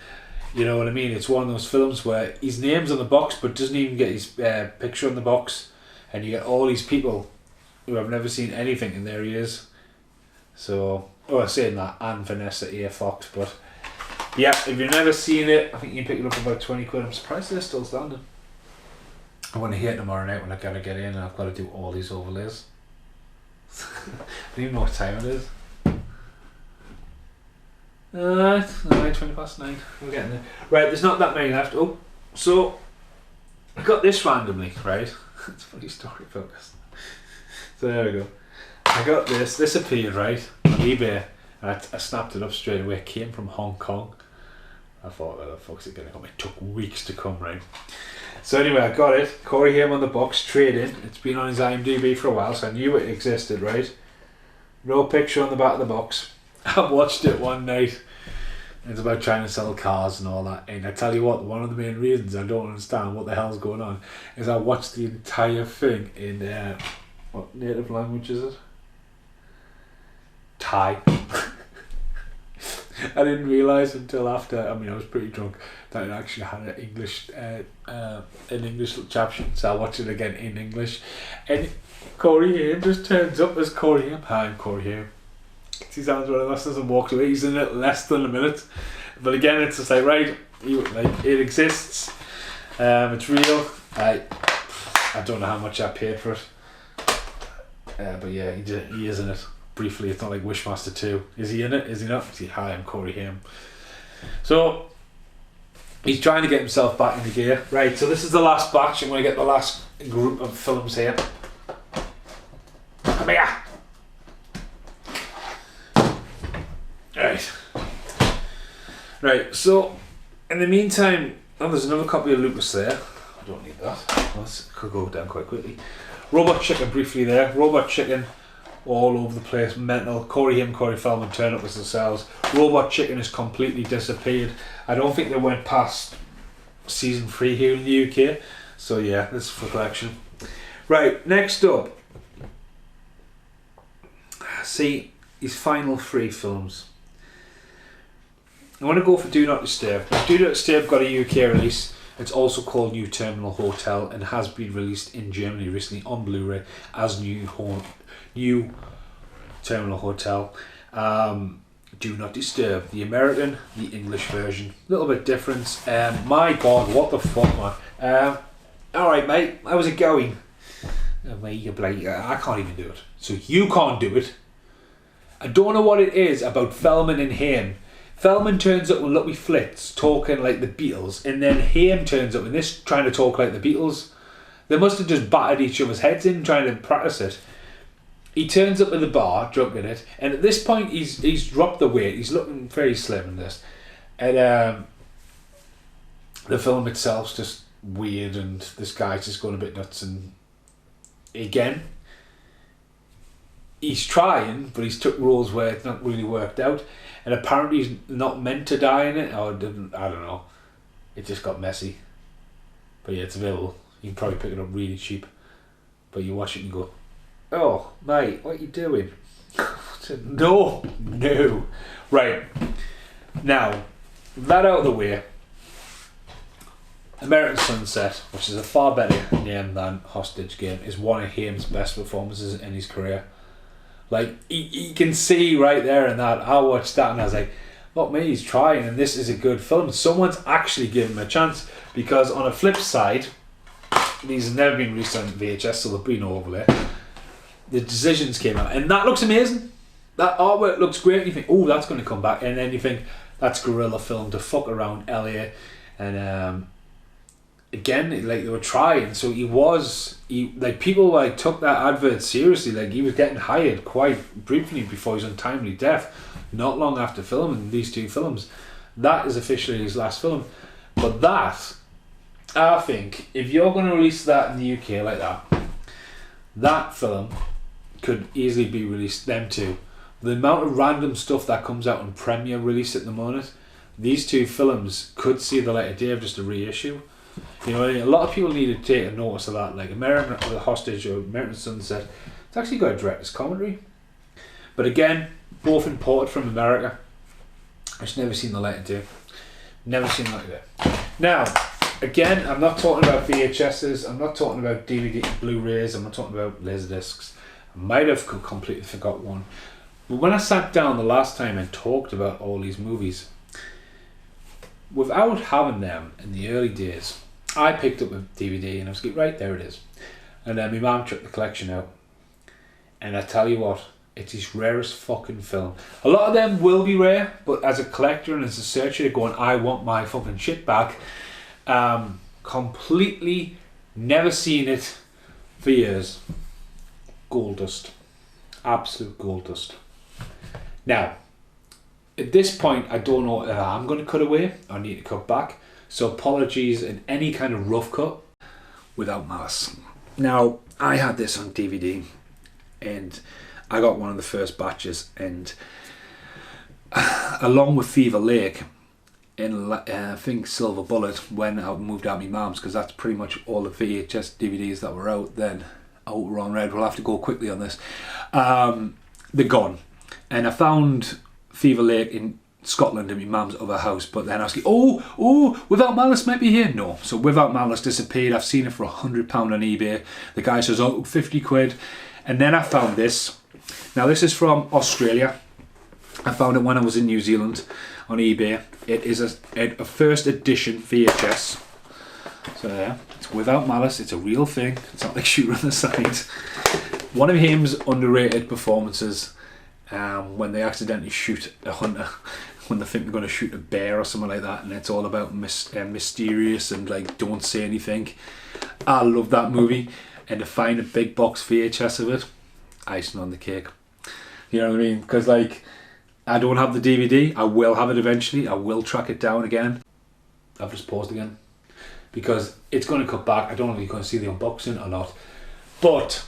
you know what I mean? It's one of those films where his name's on the box but doesn't even get his picture on the box, and you get all these people who have never seen anything, and there he is. So, saying that, and Vanessa A. Fox, but yeah, if you've never seen it, I think you can pick it up for about 20 quid. I'm surprised they're still standing. I want to hit tomorrow night when I gotta get in and I've got to do all these overlays. I don't even know what time it is. 9:20 We're getting there. Right, there's not that many left. Oh, so I got this randomly, right? It's a funny story about this. So there we go. I got this. This appeared, right, on eBay. And I snapped it up straight away. It came from Hong Kong. I thought, where the fuck's it gonna come? It took weeks to come, right? So anyway, I got it. Corey Haim on the box, trade-in. It's been on his IMDb for a while, so I knew it existed, right? No picture on the back of the box. I watched it one night. It's about trying to sell cars and all that. And I tell you what, one of the main reasons I don't understand what the hell's going on is I watched the entire thing in, what native language is it? Thai. I didn't realise until after, I mean I was pretty drunk, that it actually had an English caption, so I watched it again in English, and Corey Haim just turns up as Corey Haim. Hi, I'm Corey Haim. He sounds one of us and walks away. He's in it less than a minute, but again it's just like, right, it exists, it's real. I don't know how much I paid for it, but yeah, he is in it. Briefly, it's not like Wishmaster 2. Is he in it? Is he not? Is he? Hi, I'm Corey Haim. So he's trying to get himself back into gear. Right, so this is the last batch. I'm going to get the last group of films here. Come here. Right, so in the meantime, there's another copy of Lucas there. I don't need that. This could go down quite quickly. Robot Chicken briefly there. Robot Chicken all over the place, mental. Corey Haim, Corey Feldman turn up as themselves. Robot Chicken has completely disappeared. I don't think they went past season 3 here in the UK. So yeah, this is for collection. Right, next up. See, his final 3 films. I want to go for Do Not Disturb. Do Not Disturb got a UK release. It's also called New Terminal Hotel and has been released in Germany recently on Blu-ray as New Terminal Hotel. Do Not Disturb, the American, the English version. A little bit different. My God, what the fuck, man. Alright, mate, how's it going? Mate, you're like, I can't even do it. So you can't do it. I don't know what it is about Feldman and Haim Feldman turns up and Lucky Flitz talking like the Beatles, and then Haim turns up and this trying to talk like the Beatles. They must have just battered each other's heads in trying to practice it. He turns up at the bar, drunk in it, and at this point he's dropped the weight. He's looking very slim in this, and the film itself's just weird, and this guy's just going a bit nuts. And again, he's trying, but he's took roles where it's not really worked out, and apparently he's not meant to die in it, or didn't. I don't know. It just got messy. But yeah, it's available. You can probably pick it up really cheap, but you watch it and you go, "Oh, mate, what are you doing?" No. Right. Now, that out of the way, American Sunset, which is a far better name than Hostage Game, is one of Haim's best performances in his career. Like, you can see right there in that, I watched that and I was like, "Not me, he's trying, and this is a good film." Someone's actually given him a chance, because on a flip side, these have never been released on VHS, so they've been overlay. The Decisions came out, and that looks amazing. That artwork looks great, and you think, "Oh, that's going to come back," and then you think, that's guerrilla film to fuck around LA, and again, like, they were trying. So people like took that advert seriously. Like, he was getting hired quite briefly before his untimely death, not long after filming these two films. That is officially his last film. But that, I think, if you're going to release that in the UK like that, that film could easily be released, them two. The amount of random stuff that comes out on Premiere release at the moment, these two films could see the light of day of just a reissue. You know, a lot of people need to take a notice of that. Like American Hostage or American Sunset, it's actually got a director's commentary. But again, both imported from America. I've just never seen the light of day. Never seen the light of day. Now, again, I'm not talking about VHSs, I'm not talking about DVD Blu-rays, I'm not talking about Laserdiscs. I might have completely forgot one. But when I sat down the last time and talked about all these movies, without having them in the early days, I picked up a DVD and I was like, right, there it is. And then my mum took the collection out. And I tell you what, it's his rarest fucking film. A lot of them will be rare, but as a collector and as a searcher going, I want my fucking shit back. Completely never seen it for years. Gold dust. Absolute gold dust. Now, at this point, I don't know if I'm going to cut away or need to cut back. So apologies in any kind of rough cut without malice. Now, I had this on DVD and I got one of the first batches, and along with Fever Lake and I think Silver Bullet, when I moved out of my mum's, because that's pretty much all the VHS DVDs that were out then. Oh, we're on red, we'll have to go quickly on this. They're gone. And I found Fever Lake in Scotland in my mum's other house, but then I was like, oh, Without Malice might be here. No, so Without Malice disappeared. I've seen it for £100 on eBay. The guy says, oh, 50 quid. And then I found this. Now this is from Australia. I found it when I was in New Zealand on eBay. It is a first edition VHS. So yeah, it's Without Malice. It's a real thing. It's not like Shooter on the Side. One of Haim's underrated performances. When they accidentally shoot a hunter, when they think they're going to shoot a bear or something like that, and it's all about mysterious and like don't say anything. I love that movie, and to find a big box VHS of it, icing on the cake. You know what I mean? Because like, I don't have the DVD. I will have it eventually. I will track it down again. I've just paused again because it's going to cut back. I don't know if you're going to see the unboxing or not, but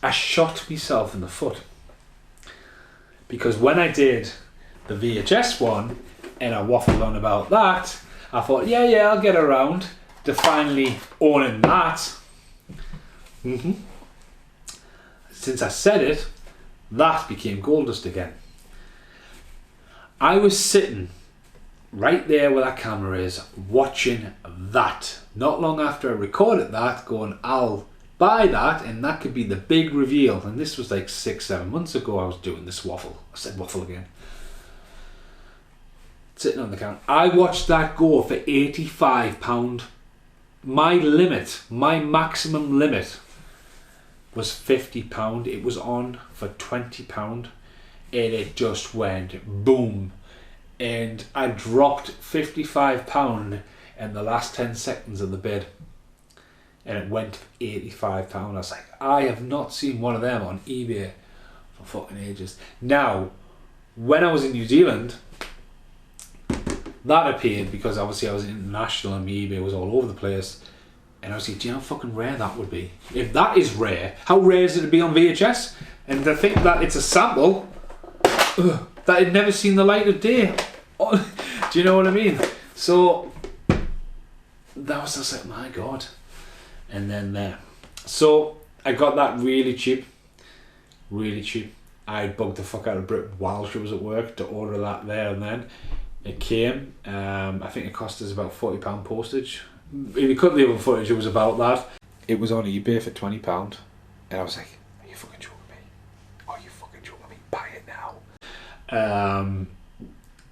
I shot myself in the foot. Because when I did the VHS one and I waffled on about that, I thought, yeah, I'll get around to finally owning that. Since I said it, that became gold dust again. I was sitting right there where that camera is, watching that. Not long after I recorded that, going, I'll buy that, and that could be the big reveal. And this was like 6-7 months ago. I was doing this waffle. I said waffle again. Sitting on the counter. I watched that go for £85. My limit, my maximum limit was £50. It was on for £20, and it just went boom. and I dropped £55 in the last 10 seconds of the bid, and it went for £85. I was like, I have not seen one of them on eBay for fucking ages. Now, when I was in New Zealand, that appeared because obviously I was international and my eBay was all over the place. And I was like, do you know how fucking rare that would be? If that is rare, how rare is it to be on VHS? And to think that it's a sample that had never seen the light of day. Do you know what I mean? So that was just like, my God. And then there. So I got that really cheap. Really cheap. I bugged the fuck out of Brit while she was at work to order that there and then. It came. I think it cost us about £40 postage. If you cut the other footage, it was about that. It was on eBay for £20. And I was like, are you fucking joking me? Are you fucking joking me? Buy it now.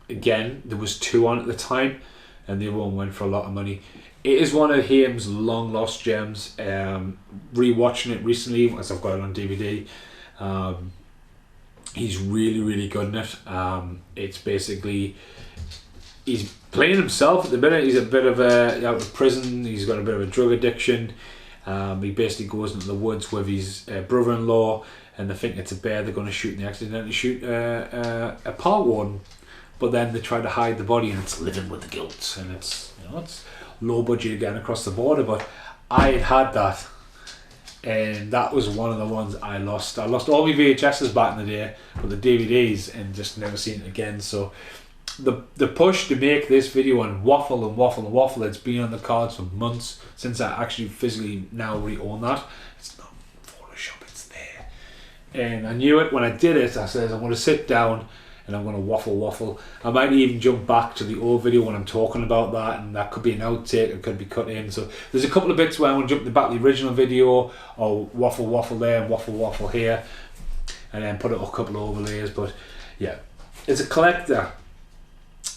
Again, there was 2 on at the time, and the other one went for a lot of money. It is one of Haim's long lost gems. Rewatching it recently, as I've got it on DVD. He's really, really good in it. It's basically, he's playing himself at the minute. He's a bit of a out of prison. He's got a bit of a drug addiction. He basically goes into the woods with his brother-in-law, and they think it's a bear they're going to shoot, and they accidentally shoot a park warden. But then they try to hide the body, and it's living with the guilt, and it's, you know, it's low budget again across the border. But I had that, and that was one of the ones I lost. I lost all my VHSs back in the day, but the DVDs, and just never seen it again. So the push to make this video and waffle, it's been on the cards for months since I actually physically now re-own that. It's not Photoshop, it's there. And I knew it when I did it. I said, I'm going to sit down and I'm going to waffle. I might even jump back to the old video when I'm talking about that, and that could be an outtake, it could be cut in. So there's a couple of bits where I want to jump back to the original video, or waffle there and waffle here, and then put a couple of overlays. But yeah, as a collector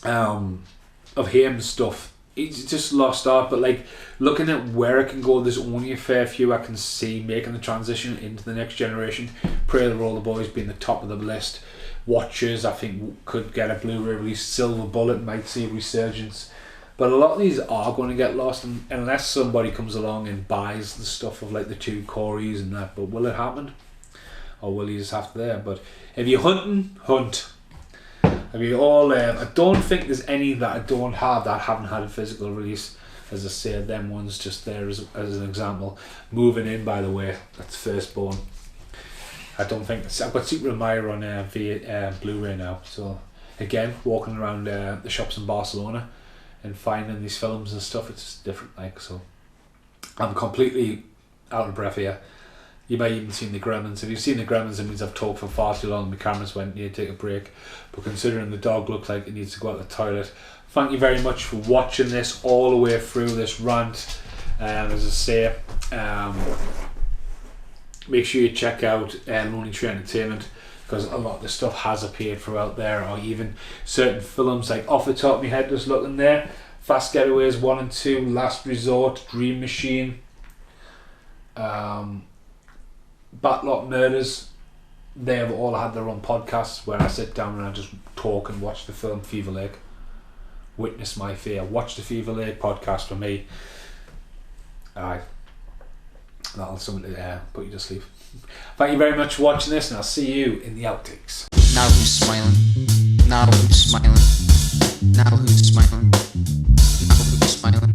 of Haim stuff, it's just lost art. But like, looking at where it can go, there's only a fair few I can see making the transition into the next generation. Pray the Roller Boys being the top of the list. Watchers, I think, could get a Blu-ray release. Silver Bullet might see a resurgence, but a lot of these are going to get lost unless somebody comes along and buys the stuff of like the 2 Coreys and that. But will it happen, or will you just have to there? But if you're hunting, hunt. I mean, all I don't think there's any that I don't have that haven't had a physical release. As I said, them ones just there as an example. Moving In, by the way, that's Firstborn. I don't think I've got Secret Admirer on via Blu-ray now. So again, walking around the shops in Barcelona and finding these films and stuff, it's just different. Like, so I'm completely out of breath here. You may even seen the Gremlins. If you've seen the Gremlins, it means I've talked for far too long. My cameras went, need to take a break. But considering the dog looks like it needs to go out the toilet, thank you very much for watching this all the way through this rant. As I say, make sure you check out Lonely Tree Entertainment, because a lot of the stuff has appeared throughout there, or even certain films, like off the top of my head just looking there, Fast Getaways 1 and 2, Last Resort, Dream Machine, Backlot Murders. They have all had their own podcasts where I sit down and I just talk and watch the film Fever Lake. Witness my fear. Watch the Fever Lake podcast for me. Aye. That'll something to put you to sleep. Thank you very much for watching this, and I'll see you in the outtakes. Now who's smiling? Now who's smiling? Now who's smiling? Now who's smiling?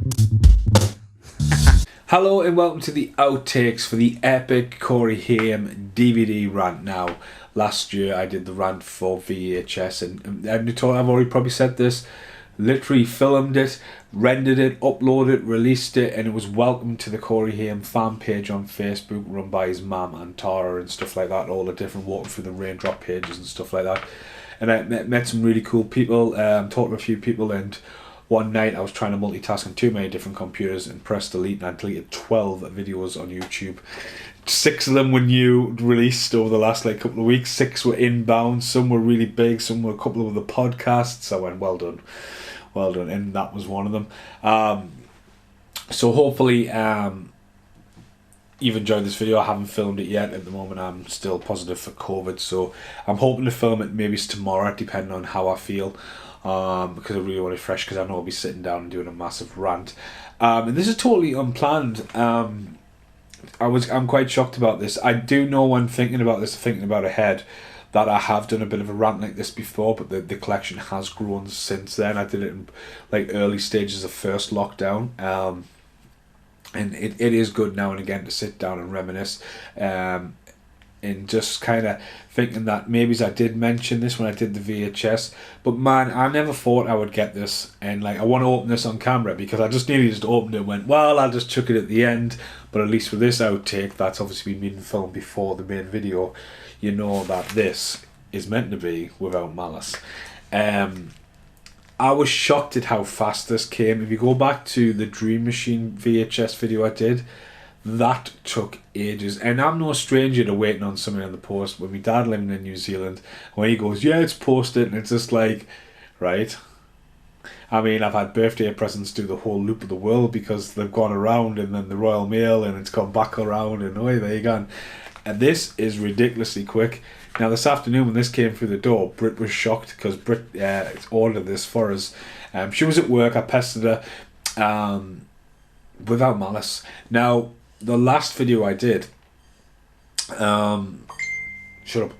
Hello and welcome to the outtakes for the epic Corey Haim DVD rant. Now, last year I did the rant for VHS, and I've already probably said this. Literally filmed it, rendered it, uploaded it, released it, and it was welcomed to the Corey Haim fan page on Facebook, run by his mum and Tara and stuff like that, all the different Walking Through the Raindrop pages and stuff like that. And I met some really cool people, talked to a few people, and one night I was trying to multitask on too many different computers and pressed delete, and I deleted 12 videos on YouTube. 6 of them were new, released over the last couple of weeks. 6 were inbound, some were really big, some were a couple of the podcasts. I went, well done, and that was one of them. So hopefully you've enjoyed this video. I haven't filmed it yet. At the moment I'm still positive for COVID, so I'm hoping to film it maybe tomorrow, depending on how I feel, because I really want it fresh, because I know I'll be sitting down and doing a massive rant. And this is totally unplanned. I'm quite shocked about this. I do know when thinking about this, thinking about ahead, that I have done a bit of a rant like this before, but the collection has grown since then. I did it in like early stages of first lockdown. And it is good now and again to sit down and reminisce, and just kind of thinking that maybe I did mention this when I did the VHS, but man, I never thought I would get this, and like I want to open this on camera, because I just nearly just opened it and went, well, I'll just chuck it at the end. But at least with this outtake, that's obviously been filmed before the main video, you know that this is meant to be without malice. I was shocked at how fast this came. If you go back to the Dream Machine VHS video I did, that took ages. And I'm no stranger to waiting on something on the post. When my dad living in New Zealand, when he goes, yeah, it's posted, and it's just like, right. I mean, I've had birthday presents do the whole loop of the world, because they've gone around, and then the Royal Mail, and it's gone back around, and oh, there you go. And this is ridiculously quick. Now this afternoon when this came through the door, Britt was shocked, because Britt ordered this for us. She was at work, I pestered her, without malice. Now the last video I did, shut up.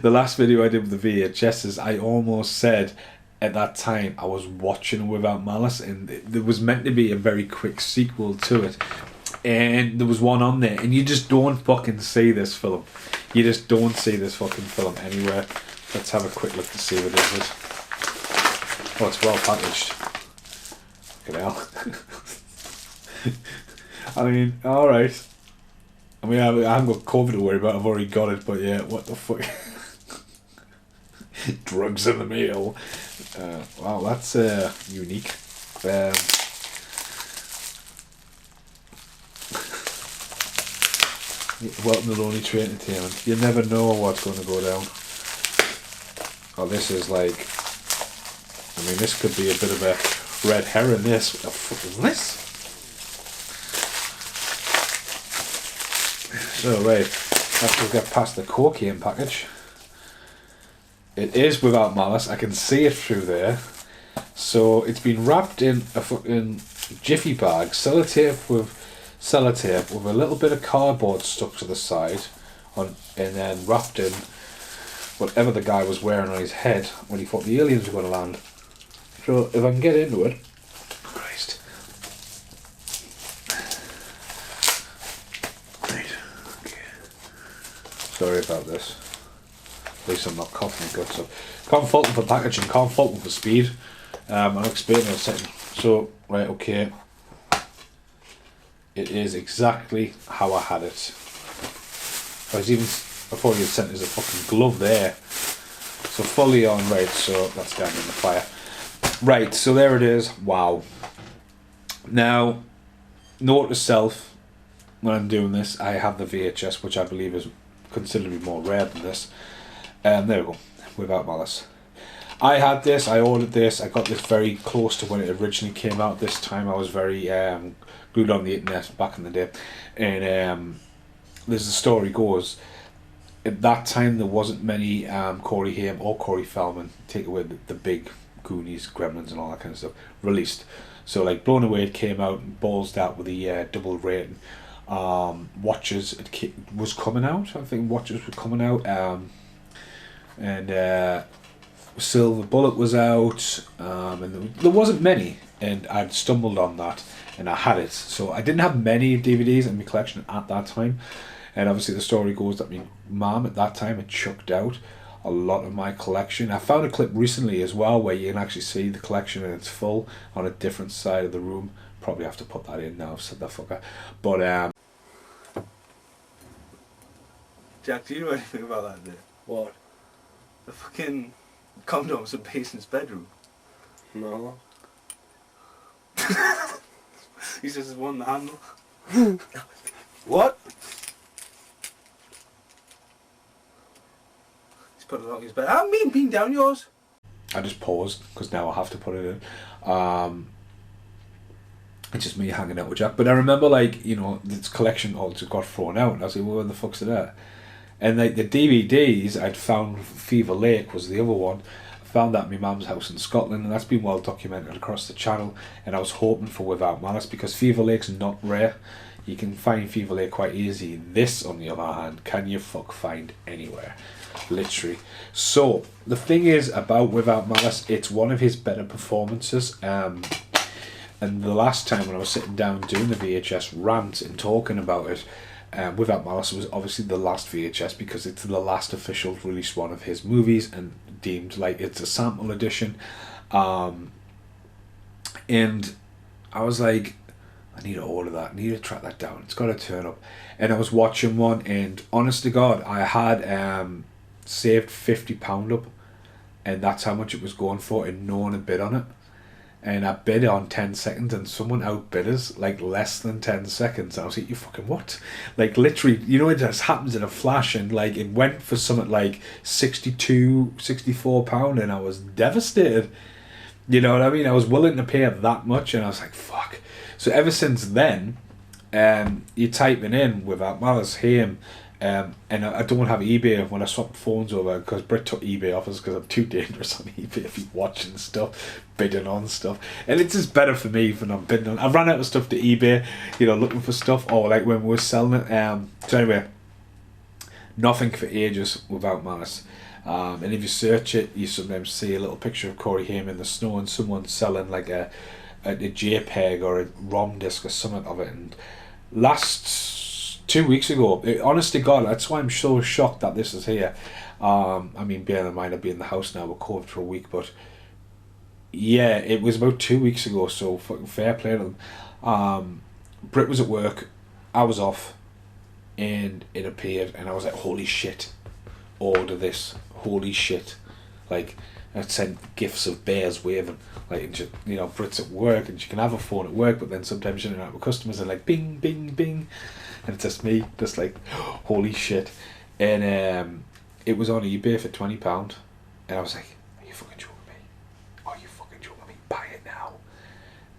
The last video I did with the VHSs, I almost said at that time I was watching Without Malice, and there was meant to be a very quick sequel to it. And there was one on there, and you just don't fucking see this film. You just don't see this fucking film anywhere. Let's have a quick look to see what it is. Oh, it's well packaged. Fucking hell. I mean, alright. I mean, I haven't got COVID to worry about, I've already got it, but yeah, what the fuck. Drugs in the mail. Wow, that's unique. Welcome to Lonely Tree Entertainment. You never know what's going to go down. Oh, this is like, I mean, this could be a bit of a red herring. This, what the fuck is this? So right, after we get past the Corey Haim package, it is Without Malice. I can see it through there. So it's been wrapped in a fucking jiffy bag, sellotape with a little bit of cardboard stuck to the side, and then wrapped in whatever the guy was wearing on his head when he thought the aliens were going to land. So if I can get into it, Christ. Right, okay. Sorry about this. At least I'm not coughing my guts up. Can't fault them for packaging, can't fault them for speed. I'll explain in a second. So, right, okay. It is exactly how I had it. I thought you had sent us a fucking glove there. So fully on, right, so that's down in the fire. Right, so there it is. Wow. Now, note to self, when I'm doing this, I have the VHS, which I believe is considerably more rare than this. There we go, Without Malice. I had this, I ordered this, I got this very close to when it originally came out. This time I was very glued on the internet back in the day. And as the story goes, at that time there wasn't many Corey Haim or Corey Feldman, take away the big Goonies, Gremlins and all that kind of stuff, released. So like Blown Away came out and ballsed out with the double rating. Watchers was coming out, I think Watchers were coming out. And Silver Bullet was out, and there wasn't many, and I'd stumbled on that and I had it. So I didn't have many DVDs in my collection at that time, and obviously the story goes that my mum at that time had chucked out a lot of my collection. I found a clip recently as well where you can actually see the collection in its full on a different side of the room. Probably have to put that in now, I've said that fucker. But Jack, do you know anything about that day? What? The fucking condoms in Mason's bedroom. No. He says there's one in the handle. What? He's put it on his bed. I haven't been down yours. I just paused because now I have to put it in. It's just me hanging out with Jack. But I remember, like, you know, this collection all just got thrown out, and I was like, well, where the fuck's it at? And like the DVDs I'd found, Fever Lake was the other one. I found that in my mum's house in Scotland, and that's been well documented across the channel. And I was hoping for Without Malice, because Fever Lake's not rare. You can find Fever Lake quite easy. This, on the other hand, can you fuck find anywhere? Literally. So the thing is about Without Malice, it's one of his better performances. And the last time when I was sitting down doing the VHS rant and talking about it, Without Malice was obviously the last VHS, because it's the last official released one of his movies and deemed like it's a sample edition. And I was like, I need to order that, I need to track that down, it's got to turn up. And I was watching one, and honest to God, I had saved £50 up, and that's how much it was going for, and no one had bid on it. And I bid on 10 seconds, and someone outbid us like less than 10 seconds. I was like, you fucking what? Like, literally, you know, it just happens in a flash, and like it went for something like £64, and I was devastated. You know what I mean? I was willing to pay that much, and I was like, fuck. So ever since then, you're typing in Without Malice, Haim, and I don't have eBay when I swapped phones over, because Brit took eBay off us because I'm too dangerous on eBay if you're watching stuff, bidding on stuff. And it's just better for me when I'm bidding on. I've run out of stuff to eBay, you know, looking for stuff, or like when we were selling it. So anyway, nothing for ages Without Malice. And if you search it, you sometimes see a little picture of Corey Haim in the snow, and someone's selling like a JPEG or a ROM disc or something of it. And last 2 weeks ago, honest to God, that's why I'm so shocked that this is here. I mean, bearing in mind I'll be in the house now with COVID for a week, but yeah, it was about 2 weeks ago, so fucking fair play to them. Brit was at work, I was off, and it appeared, and I was like, holy shit, order this, holy shit. Like, I sent gifs of bears waving, like, and she, you know, Brit's at work, and she can have a phone at work, but then sometimes she's out with customers, and like, bing, bing, bing, and it's just me, just like, holy shit. And it was on eBay for £20, and I was like, are you fucking joking me? Are you fucking joking me? Buy it now.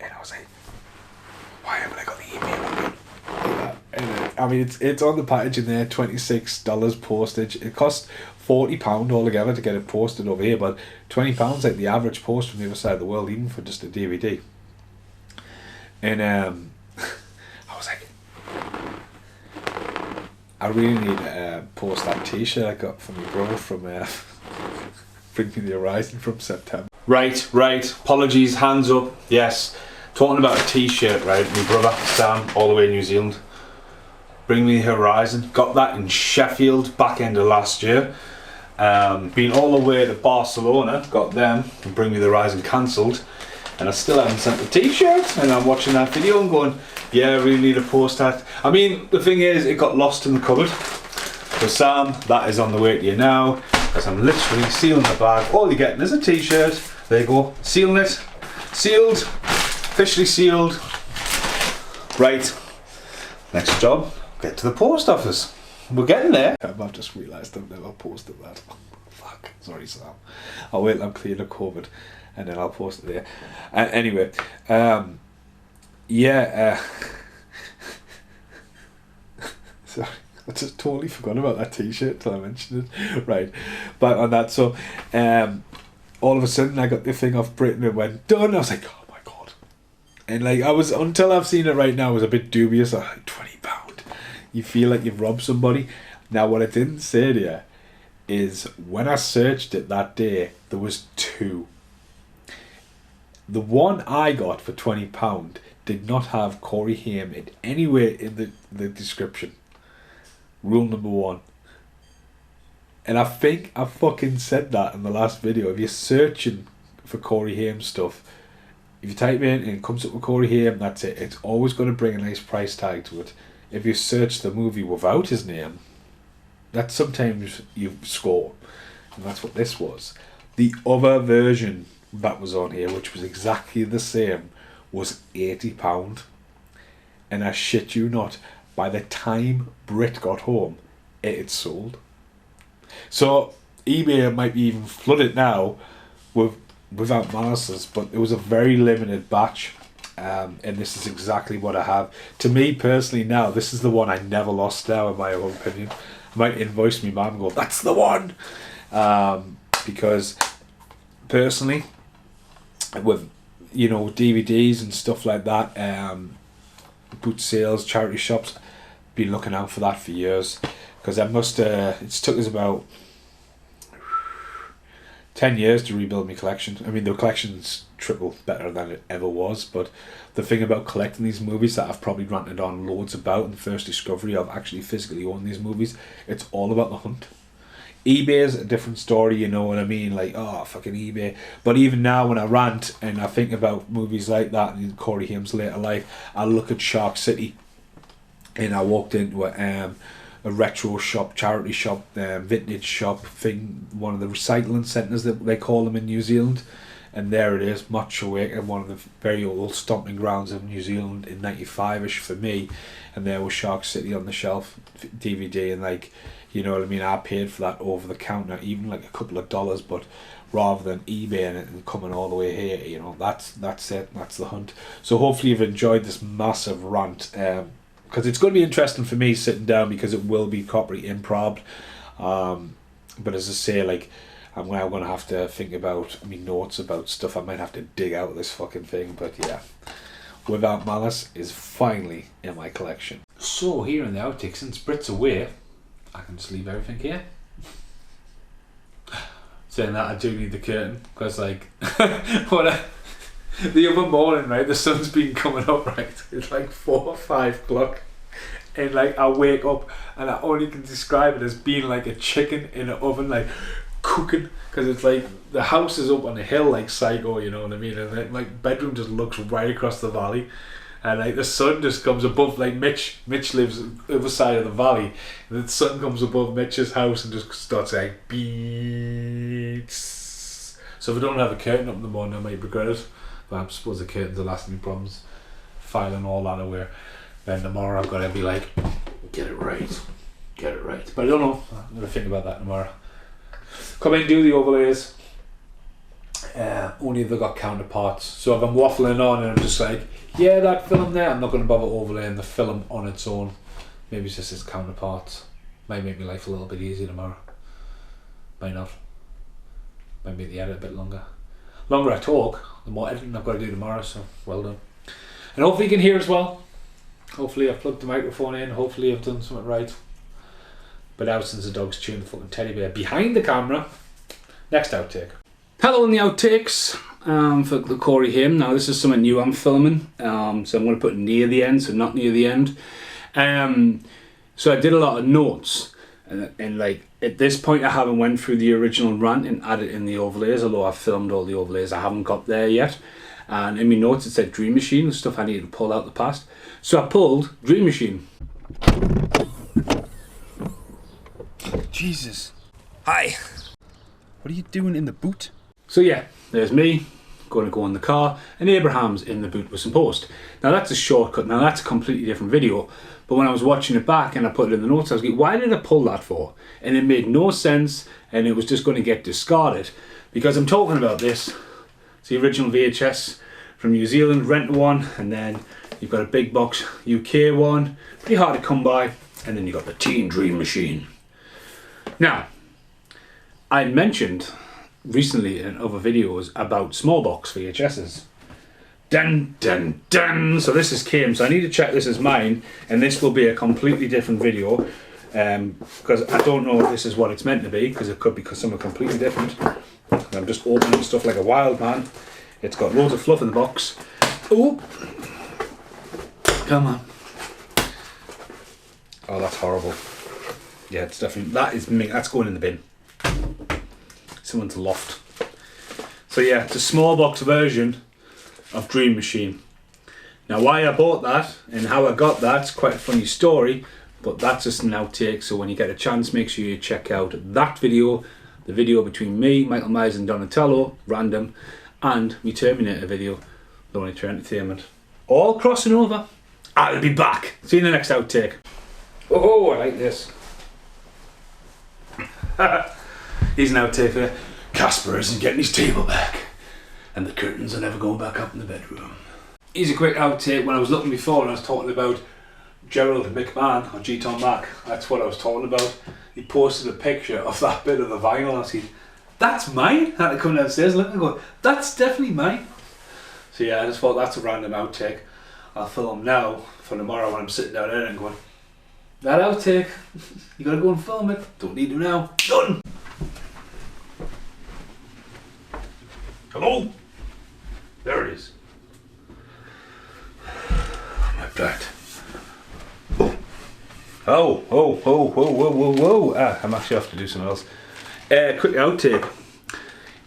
And I was like, why haven't I got the eBay one? Yeah. And I mean, it's on the package in there, $26 postage. It cost £40 altogether to get it posted over here, but £20 like the average post from the other side of the world, even for just a DVD. And I was like, I really need to post that t-shirt I got from my brother from Bring Me the Horizon from September. Right, apologies, hands up, yes. Talking about a t-shirt, right, my brother Sam, all the way in New Zealand. Bring Me the Horizon, got that in Sheffield back end of last year. Been all the way to Barcelona, got them, and Bring Me the Horizon cancelled. And I still haven't sent the t-shirt, and I'm watching that video and going, yeah, I really need to post that. I mean, the thing is, it got lost in the cupboard. So Sam, that is on the way to you now, because I'm literally sealing the bag. All you're getting is a t-shirt. There you go, sealing it. Sealed, officially sealed. Right, next job, get to the post office. We're getting there. I've just realised I've never posted that. Fuck, sorry Sam. I'll wait till I'm clear of COVID, and then I'll post it there. Anyway, yeah, sorry, I just totally forgot about that t-shirt till I mentioned it. Right, back on that. So all of a sudden I got the thing off Britain and went done. I was like, oh my God. And like, I was, until I've seen it right now, I was a bit dubious. Like, £20, you feel like you've robbed somebody. Now what I didn't say to you is, when I searched it that day, there was two. The one I got for £20 did not have Corey Haim in anywhere in the description. Rule number one. And I think I fucking said that in the last video. If you're searching for Corey Haim stuff, if you type in and it comes up with Corey Haim, that's it. It's always going to bring a nice price tag to it. If you search the movie without his name, that's sometimes you score. And that's what this was. The other version that was on here, which was exactly the same, was £80. And I shit you not, by the time Brit got home, it had sold. So eBay might be even flooded now with Without Malice's, but it was a very limited batch. and this is exactly what I have. To me personally now, this is the one I never lost now, in my own opinion. I might invoice me mum and go, that's the one! Because personally, with, you know, DVDs and stuff like that, boot sales, charity shops, been looking out for that for years. Because I must, it's took us about 10 years to rebuild my collection. I mean, the collection's triple better than it ever was, but the thing about collecting these movies that I've probably ranted on loads about, and the first discovery of actually physically owning these movies, it's all about the hunt. eBay is a different story, you know what I mean? Like, oh, fucking eBay. But even now when I rant and I think about movies like that and Corey Haim's later life, I look at Shark City, and I walked into a retro shop, charity shop, vintage shop thing, one of the recycling centres that they call them in New Zealand, and there it is, Montreal, and one of the very old stomping grounds of New Zealand in 95ish for me, and there was Shark City on the shelf, DVD, and like, you know what I mean, I paid for that over the counter, even like a couple of dollars, but rather than eBaying it and coming all the way here, you know, that's it, that's the hunt. So hopefully you've enjoyed this massive rant, because it's going to be interesting for me sitting down, because it will be copyright improv. But as I say, like, I'm now going to have to think about notes about stuff I might have to dig out of this fucking thing. But yeah, Without Malice is finally in my collection. So here in the outtakes, since Brit's away, I can just leave everything here. Saying that, I do need the curtain, because like, the other morning, right, the sun's been coming up, right, it's like 4 or 5 o'clock, and like I wake up and I only can describe it as being like a chicken in an oven, like cooking, because it's like the house is up on a hill like Psycho, you know what I mean, and like my bedroom just looks right across the valley, and like the sun just comes above, like Mitch lives on the other side of the valley, and the sun comes above Mitch's house and just starts like beats. So if I don't have a curtain up in the morning, I might regret it. I suppose the curtains are lasting problems, filing all that away. Then tomorrow I've got to be like, get it right. But I don't know, I'm going to think about that tomorrow. Come in and do the overlays. Only if they've got counterparts. So if I'm waffling on and I'm just like, yeah, that film there, I'm not going to bother overlaying the film on its own. Maybe it's just its counterparts. Might make my life a little bit easier tomorrow. Might not. Might make the edit a bit longer. Longer I talk, the more editing I've got to do tomorrow, so well done. And hopefully you can hear as well. Hopefully I've plugged the microphone in, hopefully I've done something right. But now since the dog's chewing the fucking teddy bear behind the camera, next outtake. Hello in the outtakes for the Corey Haim. Now this is something new I'm filming, so I'm going to put it near the end, so not near the end. So I did a lot of notes. And like at this point I haven't went through the original rant and added in the overlays, although I've filmed all the overlays. I haven't got there yet, and in my notes it said Dream Machine, the stuff I needed to pull out the past, so I pulled Dream Machine. Jesus. Hi. What are you doing in the boot? So yeah, there's me going to go in the car, and Abraham's in the boot with some post. Now that's a shortcut, now that's a completely different video, but when I was watching it back and I put it in the notes, I was like, why did I pull that for? And it made no sense, and it was just going to get discarded, because I'm talking about this. It's the original VHS from New Zealand, rent one, and then you've got a big box UK one, pretty hard to come by, and then you've got the Teen Dream Machine. Now, I mentioned recently in other videos about small box VHSs. Dun dun dun! So this is Kim, so I need to check this as mine, and this will be a completely different video, because I don't know if this is what it's meant to be, because it could be something completely different. And I'm just opening stuff like a wild man. It's got loads of fluff in the box. Oh! Come on. Oh, that's horrible. Yeah, it's definitely, that's going in the bin. Someone's loft. So yeah, it's a small box version of Dream Machine. Now why I bought that and how I got that's quite a funny story, but that's just an outtake, so when you get a chance make sure you check out that video, the video between me, Michael Myers and Donatello, random, and my Terminator video, Lonely Tree Entertainment. All crossing over. I'll be back. See you in the next outtake. Oh, I like this. He's an outtake there. Casper isn't getting his table back, and the curtains are never going back up in the bedroom. here's a quick outtake. When I was looking before and I was talking about Gerald McMahon or G-Tom Mac, that's what I was talking about. He posted a picture of that bit of the vinyl. I said, that's mine? I had to come downstairs and look and go, that's definitely mine. So yeah, I just thought that's a random outtake. I'll film now for tomorrow when I'm sitting down there and going, that outtake, you gotta go and film it. Don't need to now. Done! Hello? There it is. My blood. Whoa. I'm actually off to do something else. Quick outtake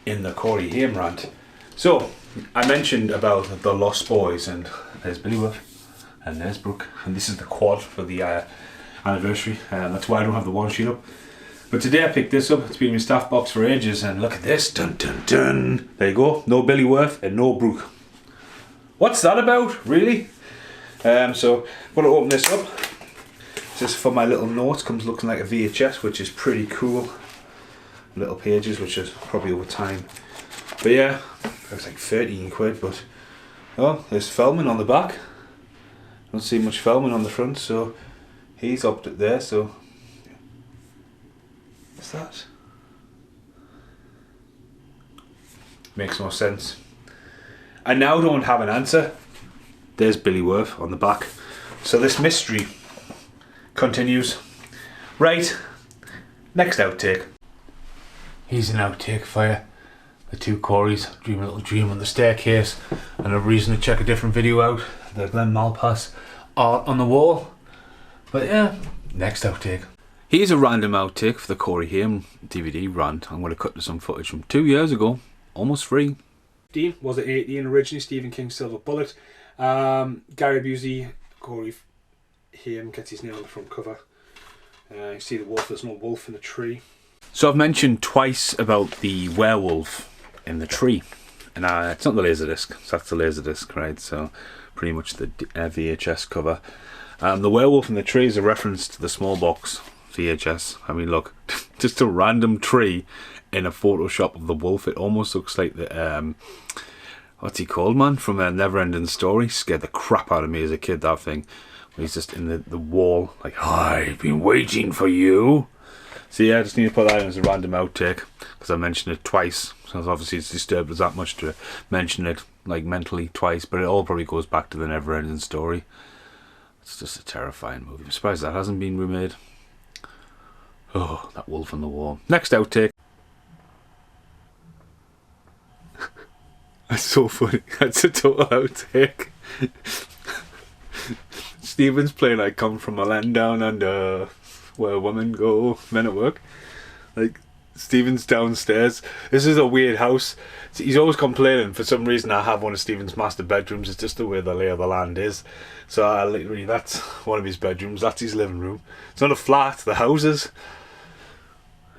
in the Corey Haim rant. So, I mentioned about the Lost Boys, and there's Billy Wolf, and there's Brooke, and this is the quad for the anniversary, and that's why I don't have the one sheet up. But today I picked this up. It's been in my staff box for ages, and look at this. Dun dun dun. There you go. No Billy Worth and no Brooke. What's that about, really? So I'm going to open this up. Just for my little notes. Comes looking like a VHS, which is pretty cool. Little pages, which is probably over time. But yeah, looks like 13 quid. But oh, there's Feldman on the back. Don't see much Feldman on the front, so he's up it there. So what's that? Makes no sense. I now don't have an answer. There's Billy Worth on the back. So this mystery continues. Right, next outtake. Here's an outtake for you. The two Coreys dream a little dream on the staircase, and a reason to check a different video out. The Glenn Malpass art on the wall. But yeah, next outtake. Here's a random outtake for the Corey Haim DVD rant. I'm going to cut to some footage from 2 years ago, almost free. Dean was at 18 originally, Stephen King's Silver Bullet. Gary Busey, Corey Haim gets his name on the front cover. You see the wolf, there's no wolf in the tree. So I've mentioned twice about the werewolf in the tree. And it's not the Laserdisc, so that's the Laserdisc, right? So pretty much the VHS cover. The werewolf in the tree is a reference to the small box VHS. I mean, look, just a random tree in a Photoshop of the wolf. It almost looks like the what's he called, man, from a Neverending Story. Scared the crap out of me as a kid, that thing. He's just in the wall, like, I've been waiting for you. So yeah, I just need to put that in as a random outtake, because I mentioned it twice. So obviously it's disturbed us that much to mention it, like, mentally twice. But it all probably goes back to the Neverending Story. It's just a terrifying movie. I'm surprised that hasn't been remade. Oh, that wolf on the wall. Next outtake. That's so funny. That's a total outtake. Stephen's playing I Come From a Land Down Under, where women go, men at work. Like, Stephen's downstairs. This is a weird house. He's always complaining, for some reason I have one of Stephen's master bedrooms. It's just the way the lay of the land is. So literally, that's one of his bedrooms. That's his living room. It's not a flat, the houses.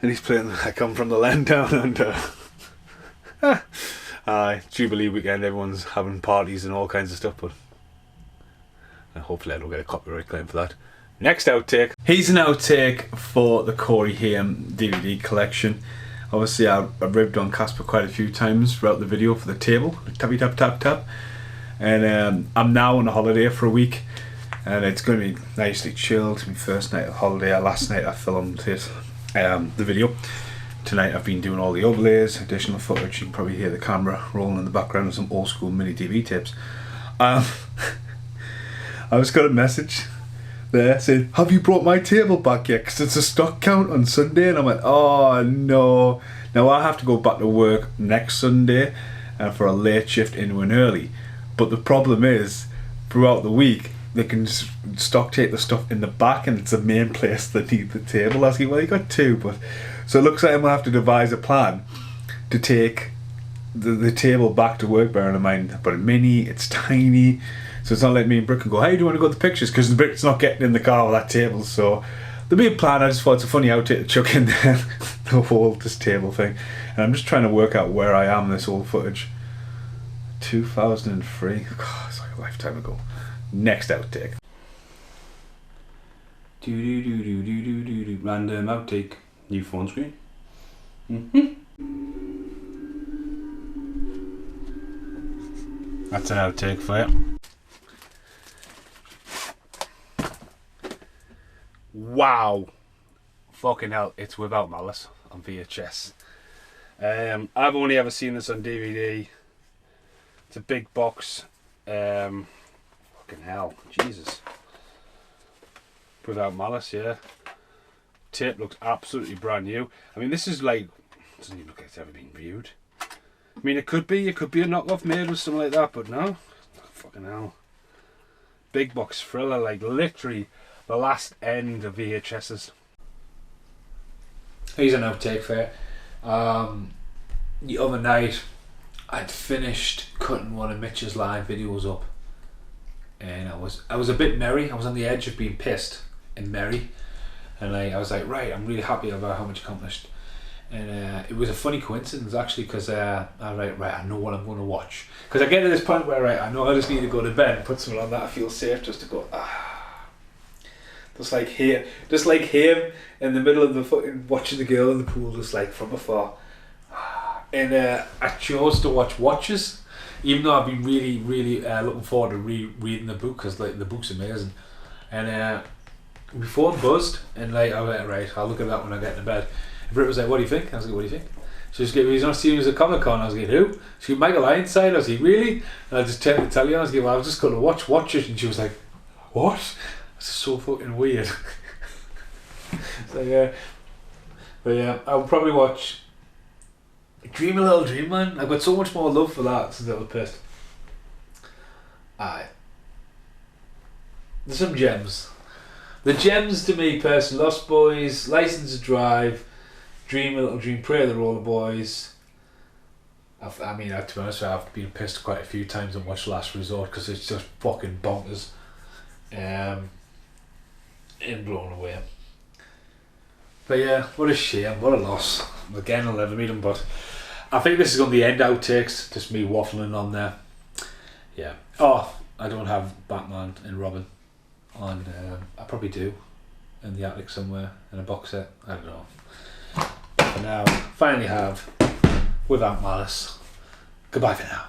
And he's playing I Come From the Land Down Under. Jubilee weekend, everyone's having parties and all kinds of stuff, but hopefully I don't get a copyright claim for that. Next outtake. Here's an outtake for the Corey Haim DVD collection. Obviously I ribbed on Casper quite a few times throughout the video for the table. Tappy tap tap tap. And I'm now on a holiday for a week, and it's going to be nicely chilled. It's my first night of holiday. Last night I filmed it, the video. Tonight I've been doing all the overlays, additional footage. You can probably hear the camera rolling in the background of some old school mini DV tapes. I just got a message there saying, have you brought my table back yet? Because it's a stock count on Sunday. And I went, oh no. Now I have to go back to work next Sunday for a late shift into an early. But the problem is, throughout the week, they can stock take the stuff in the back, and it's the main place they need the table. I was like, well, you got two, but... So it looks like I'm going to have to devise a plan to take the table back to work, bearing in mind, but a mini, it's tiny, so it's not like me and Brooke can go, hey, do you want to go to the pictures? Because Brooke's not getting in the car with that table, so there'll be a plan. I just thought it's a funny outtake to chuck in there, the whole this table thing. And I'm just trying to work out where I am in this old footage. 2003, God, it's like a lifetime ago. Next outtake. Random outtake. New phone screen. That's an outtake for you. Wow. Fucking hell, it's Without Malice on VHS. I've only ever seen this on DVD. It's a big box. Fucking hell, Jesus. Without Malice, yeah. Tape looks absolutely brand new. I mean, this is like, doesn't even look like it's ever been viewed. I mean, it could be a knockoff made with something like that, but no. Fucking hell. Big box thriller, like literally the last end of VHS's. Here's an outtake for you. The other night, I'd finished cutting one of Mitch's live videos up, and I was a bit merry. I was on the edge of being pissed and merry, and I was like, right, I'm really happy about how much accomplished. And it was a funny coincidence actually, because I was like, right, I know what I'm going to watch. Because I get to this point where, right, I know I just need to go to bed and put something on that I feel safe, just to go, just like him in the middle of the fucking watching the girl in the pool, just like from afar. And I chose to watch Watches, even though I've been really, really looking forward to reading the book, because like the book's amazing. And my phone buzzed, and like I went, right, I'll look at that when I get to bed. And Britt was like, what do you think? I was like, what do you think? She was like, he's on a series at Comic-Con. I was like, who? She was Michael Ironside. I was like, really? And I just turned to tell you, I was like, well, I was just going to watch Watches. And she was like, what? This is so fucking weird. So yeah. But yeah, I'll probably watch Dream a Little Dream, man. I've got so much more love for that since I was pissed. Aye. There's some gems. The gems to me personally: Lost Boys, License to Drive, Dream a Little Dream, Pray the Roller Boys. I mean, to be honest, I've been pissed quite a few times and watched Last Resort because it's just fucking bonkers. And blown away. But yeah, what a shame, what a loss. Again, I'll never meet him, but I think this is going to be the end outtakes, just me waffling on there. Yeah. Oh, I don't have Batman and Robin on, I probably do, in the attic somewhere, in a box set, I don't know. For now, finally have Without Malice. Goodbye for now.